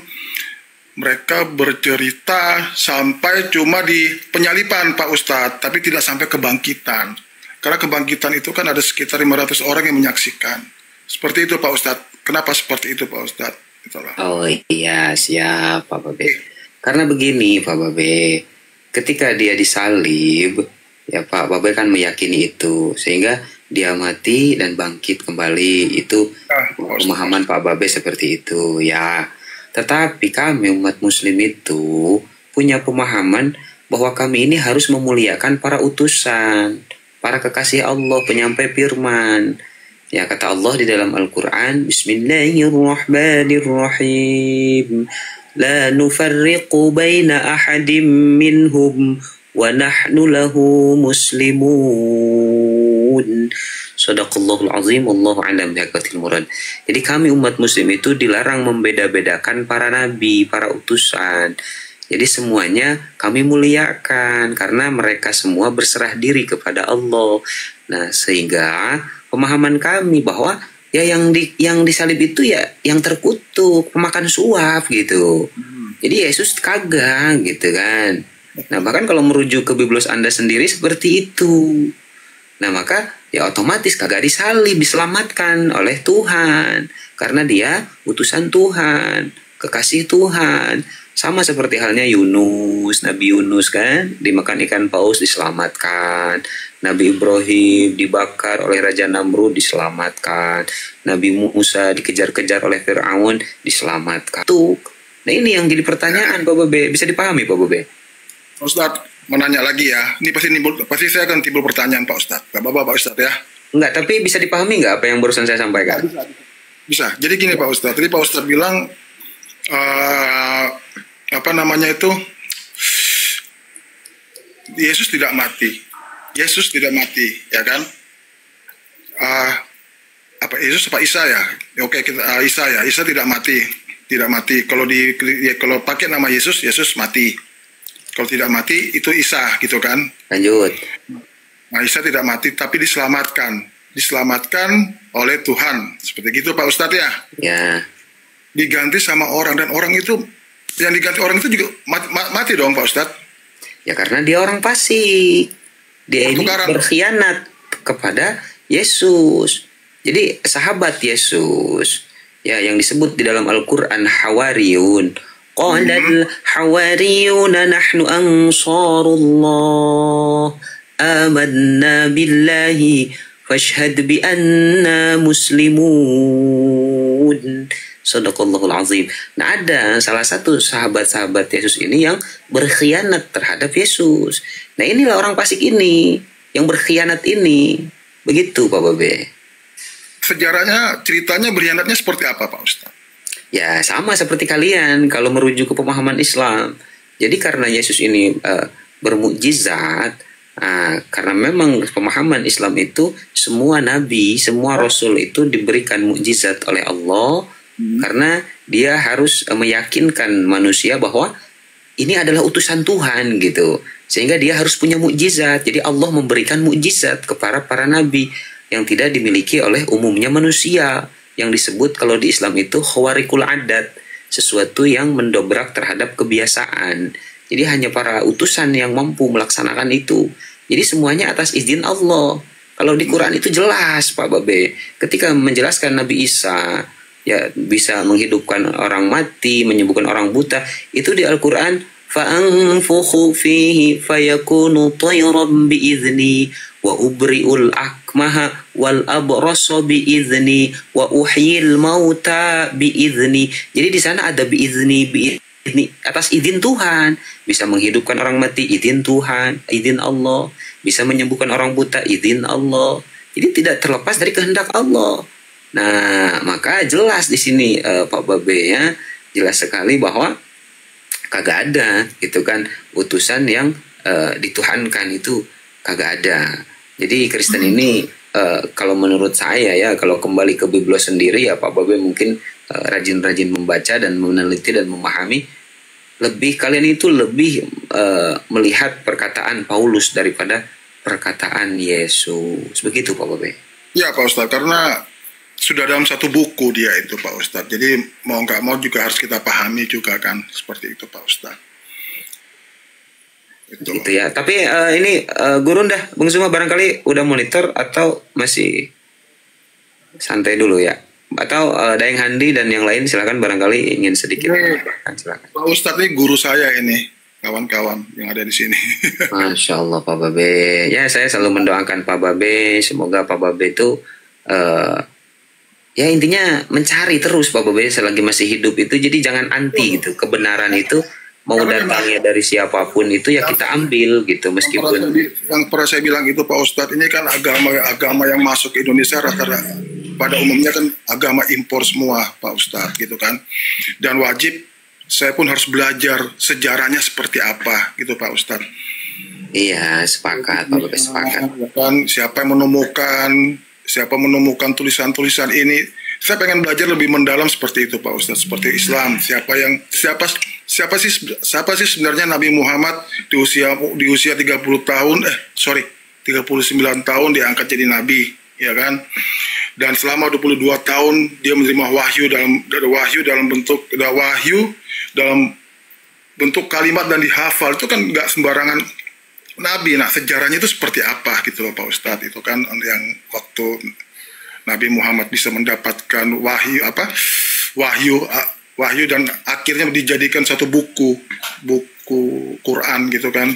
mereka bercerita sampai cuma di penyaliban Pak Ustadz, tapi tidak sampai kebangkitan. Karena kebangkitan itu kan ada sekitar 500 orang yang menyaksikan. Seperti itu Pak Ustadz. Kenapa seperti itu Pak Ustadz? Itulah. Oh iya, siap Pak Babe. Karena begini Pak Babe, ketika dia disalib, ya Pak Babe kan meyakini itu, sehingga dia mati dan bangkit kembali. Itu pemahaman Pak Babe seperti itu ya. Tetapi kami umat Muslim itu punya pemahaman bahwa kami ini harus memuliakan para utusan, para kekasih Allah, penyampai firman. Ya, kata Allah di dalam Al-Quran, Bismillahirrahmanirrahim, La nufarriqu baina ahadim minhum wa nahnu lahu muslimun. Sadaqallahul azim, wallahu a'lam bihaqatil murad. Jadi kami umat Muslim itu dilarang membeda-bedakan para nabi, para utusan. Jadi semuanya kami muliakan karena mereka semua berserah diri kepada Allah. Nah, sehingga pemahaman kami bahwa ya yang disalib itu ya yang terkutuk, pemakan suap gitu. Jadi Yesus kagak gitu kan. Nah, bahkan kalau merujuk ke Biblos Anda sendiri seperti itu. Nah, maka ya otomatis kagak disalib, diselamatkan oleh Tuhan karena dia utusan Tuhan, kekasih Tuhan. Sama seperti halnya Yunus, Nabi Yunus kan dimakan ikan paus diselamatkan, Nabi Ibrahim dibakar oleh Raja Namrud diselamatkan, Nabi Musa dikejar-kejar oleh Fir'aun diselamatkan. Tuh. Nah, ini yang jadi pertanyaan Pak Babe, bisa dipahami Pak Babe? Ustadz, menanya lagi ya, ini pasti saya akan timbul pertanyaan Pak Ustadz, gak apa-apa Pak Ustadz ya? Enggak, tapi bisa dipahami nggak apa yang barusan saya sampaikan? Bisa. Jadi gini Pak Ustadz, tadi Pak Ustadz bilang Yesus tidak mati, ya kan? apa Yesus apa Isa ya? Oke, kita Isa ya. Isa tidak mati. Tidak mati. Kalau pakai nama Yesus, Yesus mati. Kalau tidak mati itu Isa gitu kan. Lanjut. Nah, Isa tidak mati tapi diselamatkan. Diselamatkan oleh Tuhan. Seperti gitu Pak Ustadz ya. Ya. Diganti sama orang, dan orang itu yang diganti orang itu juga mati dong Pak Ustadz. Ya karena dia orang fasik. Dia ini Pertukaran. berkhianat kepada Yesus. Jadi sahabat Yesus ya yang disebut di dalam Al-Qur'an Hawariyun. Qalal hawariyuna nahnu ansarullah amanna billahi fashhad bi anna muslimun. Sadaqallahul azim. Nah, ada salah satu sahabat-sahabat Yesus ini yang berkhianat terhadap Yesus. Nah, inilah orang fasik ini yang berkhianat ini. Begitu Pak Babe. Sejarahnya, ceritanya berkhianatnya seperti apa Pak Ustadz? Ya sama seperti kalian kalau merujuk ke pemahaman Islam. Jadi karena Yesus ini bermukjizat, karena memang pemahaman Islam itu semua nabi, semua rasul itu diberikan mukjizat oleh Allah, karena dia harus meyakinkan manusia bahwa ini adalah utusan Tuhan gitu. Sehingga dia harus punya mukjizat. Jadi Allah memberikan mukjizat kepada para nabi yang tidak dimiliki oleh umumnya manusia, yang disebut kalau di Islam itu khawarikul adat, sesuatu yang mendobrak terhadap kebiasaan. Jadi hanya para utusan yang mampu melaksanakan itu. Jadi semuanya atas izin Allah. Kalau di Quran itu jelas Pak Babe, ketika menjelaskan Nabi Isa ya bisa menghidupkan orang mati, menyembuhkan orang buta, itu di Al-Quran fa'anfukhu fihi fayakunu tayran bi'izni wa ubri'ul akmaha wal abrasa bi'izni wa uhyil mauta bi'izni. Jadi di sana ada bi'izni atas izin Tuhan. Bisa menghidupkan orang mati, izin Tuhan, izin Allah. Bisa menyembuhkan orang buta, izin Allah. Jadi tidak terlepas dari kehendak Allah. Nah, maka jelas di sini Pak Babe ya, jelas sekali bahwa kagak ada gitu kan utusan yang dituhankan, itu kagak ada. Jadi Kristen ini kalau menurut saya ya, kalau kembali ke Biblos sendiri ya Pak Babe mungkin rajin-rajin membaca dan meneliti dan memahami, kalian itu lebih melihat perkataan Paulus daripada perkataan Yesus. Begitu Pak Babe. Ya Pak Ustadz, karena sudah dalam satu buku dia itu Pak Ustadz. Jadi mau nggak mau juga harus kita pahami juga kan, seperti itu Pak Ustadz. Gitu ya. Tapi ini Guru dah, Bung Suma barangkali udah monitor atau masih santai dulu ya? Atau Daeng Handi dan yang lain silakan barangkali ingin sedikit menambahkan, silakan. Pak Ustadz ini guru saya ini, kawan-kawan yang ada di sini. Masya Allah Pak Babe. Ya saya selalu mendoakan Pak Babe, semoga Pak Babe itu ya intinya mencari terus Pak Babe selagi masih hidup itu. Jadi jangan anti gitu. Kebenaran itu mau datangnya dari siapapun itu ya kita ambil gitu, meskipun yang pernah saya bilang itu Pak Ustadz, ini kan agama yang masuk ke Indonesia rata-rata pada umumnya kan agama impor semua Pak Ustadz gitu kan. Dan wajib saya pun harus belajar sejarahnya seperti apa gitu Pak Ustadz. Iya, sepakat Pak Babe, sepakat. Kan siapa yang menemukan tulisan-tulisan ini. Saya pengen belajar lebih mendalam seperti itu Pak Ustadz, seperti Islam. Siapa sih sebenarnya Nabi Muhammad di usia 39 tahun diangkat jadi nabi, ya kan? Dan selama 22 tahun dia menerima wahyu dalam bentuk kalimat dan dihafal. Itu kan nggak sembarangan nabi. Nah, sejarahnya itu seperti apa gitu loh Pak Ustadz, itu kan yang waktu Nabi Muhammad bisa mendapatkan wahyu dan akhirnya dijadikan satu buku Quran gitu kan,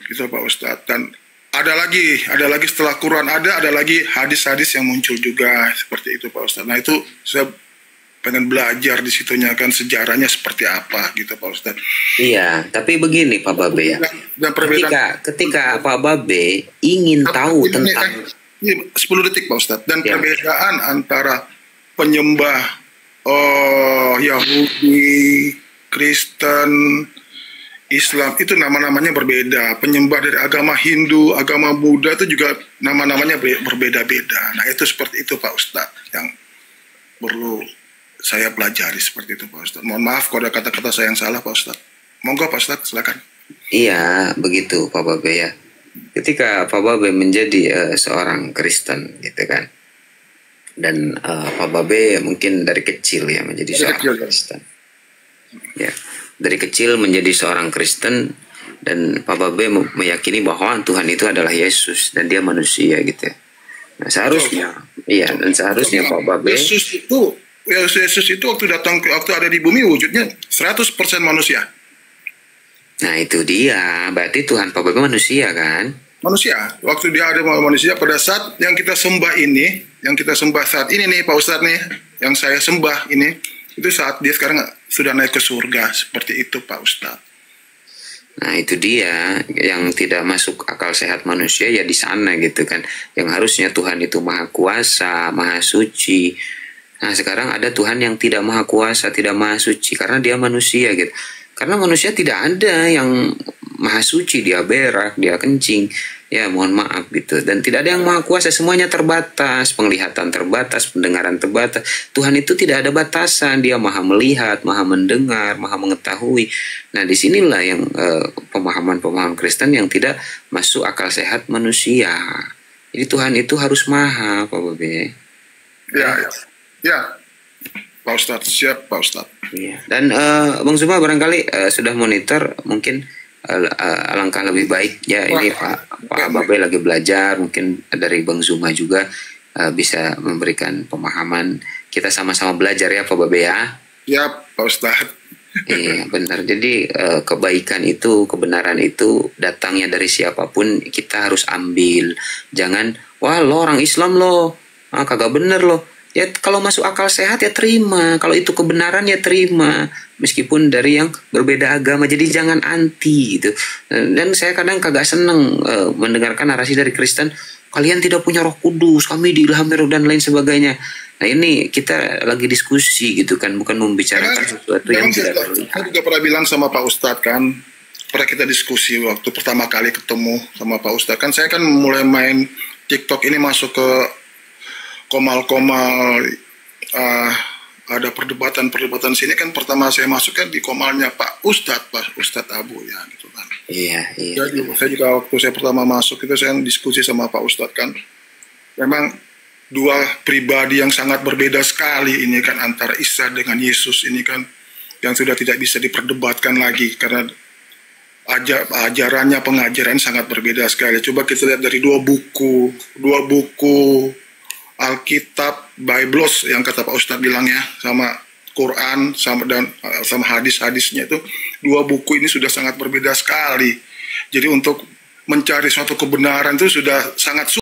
gitu Pak Ustadz. Dan ada lagi setelah Quran ada lagi hadis-hadis yang muncul juga seperti itu Pak Ustadz. Nah itu saya pengen belajar di situnya kan, sejarahnya seperti apa gitu Pak Ustadz. Iya, tapi begini Pak Babe ya. Dan ketika Pak Babe ingin tahu tentang ini 10 detik Pak Ustadz. Dan perbedaan antara penyembah Yahudi, Kristen, Islam itu nama-namanya berbeda. Penyembah dari agama Hindu, agama Buddha itu juga nama-namanya berbeda-beda. Nah itu seperti itu Pak Ustadz yang perlu saya pelajari seperti itu Pak Ustadz. Mohon maaf kalau ada kata-kata saya yang salah Pak Ustadz. Monggo Pak Ustadz silakan. Iya begitu Pak Babe ya. Ketika Pak Babe menjadi seorang Kristen gitu kan. Dan Pak Babe mungkin dari kecil ya menjadi seorang Kristen. Ya. Dari kecil menjadi seorang Kristen dan Pak Babe meyakini bahwa Tuhan itu adalah Yesus dan dia manusia gitu ya. Nah seharusnya, iya dan seharusnya Pak Babe Yesus itu waktu ada di bumi wujudnya 100% manusia. Nah itu dia, berarti Tuhan Pak Babe manusia kan? Manusia, waktu dia ada manusia pada saat yang kita sembah saat ini nih Pak Ustadz nih, yang saya sembah ini. Itu saat dia sekarang sudah naik ke surga. Seperti itu Pak Ustadz. Nah itu dia yang tidak masuk akal sehat manusia ya di sana gitu kan. Yang harusnya Tuhan itu maha kuasa, maha suci. Nah sekarang ada Tuhan yang tidak maha kuasa, tidak maha suci. Karena dia manusia gitu. Karena manusia tidak ada yang maha suci. Dia berak, dia kencing. Ya mohon maaf gitu. Dan tidak ada yang maha kuasa. Semuanya terbatas. Penglihatan terbatas, pendengaran terbatas. Tuhan itu tidak ada batasan. Dia maha melihat, maha mendengar, maha mengetahui. Nah disinilah yang pemahaman-pemahaman Kristen yang tidak masuk akal sehat manusia. Jadi Tuhan itu harus maha Pak Babe. Ya Pak Ustadz, siap Pak Ustadz. Ya. Dan Bang Zuma barangkali sudah monitor mungkin alangkah lebih baik ya. Ini Pak Babe lagi belajar, mungkin dari Bang Zuma juga bisa memberikan pemahaman. Kita sama-sama belajar ya Pak Babe ya. Ya Pak Ustadz. Iya benar. Jadi kebaikan itu, kebenaran itu datangnya dari siapapun kita harus ambil. Jangan wah lo orang Islam lo, kagak bener lo. Ya kalau masuk akal sehat ya terima, kalau itu kebenaran ya terima, meskipun dari yang berbeda agama. Jadi jangan anti gitu. Dan saya kadang kagak seneng mendengarkan narasi dari Kristen, kalian tidak punya Roh Kudus, kami diilhami dan lain sebagainya. Nah ini kita lagi diskusi gitu kan, bukan membicarakan sesuatu yang tidak terlihat. Saya juga pernah bilang sama Pak Ustadz kan, pernah kita diskusi waktu pertama kali ketemu sama Pak Ustadz kan, saya kan mulai main TikTok ini masuk ke komal-komal, ada perdebatan sini kan. Pertama saya masuk kan di komalnya Pak Ustadz Abu ya gitu kan. Iya. Jadi saya juga waktu saya pertama masuk itu saya diskusi sama Pak Ustadz kan, memang dua pribadi yang sangat berbeda sekali ini kan, antara Isa dengan Yesus ini kan, yang sudah tidak bisa diperdebatkan lagi karena ajarannya, pengajaran sangat berbeda sekali. Coba kita lihat dari dua buku Alkitab, Biblos yang kata Pak Ustadz bilang ya, sama Quran sama hadis-hadisnya itu, dua buku ini sudah sangat berbeda sekali. Jadi untuk mencari suatu kebenaran itu sudah sangat sulit.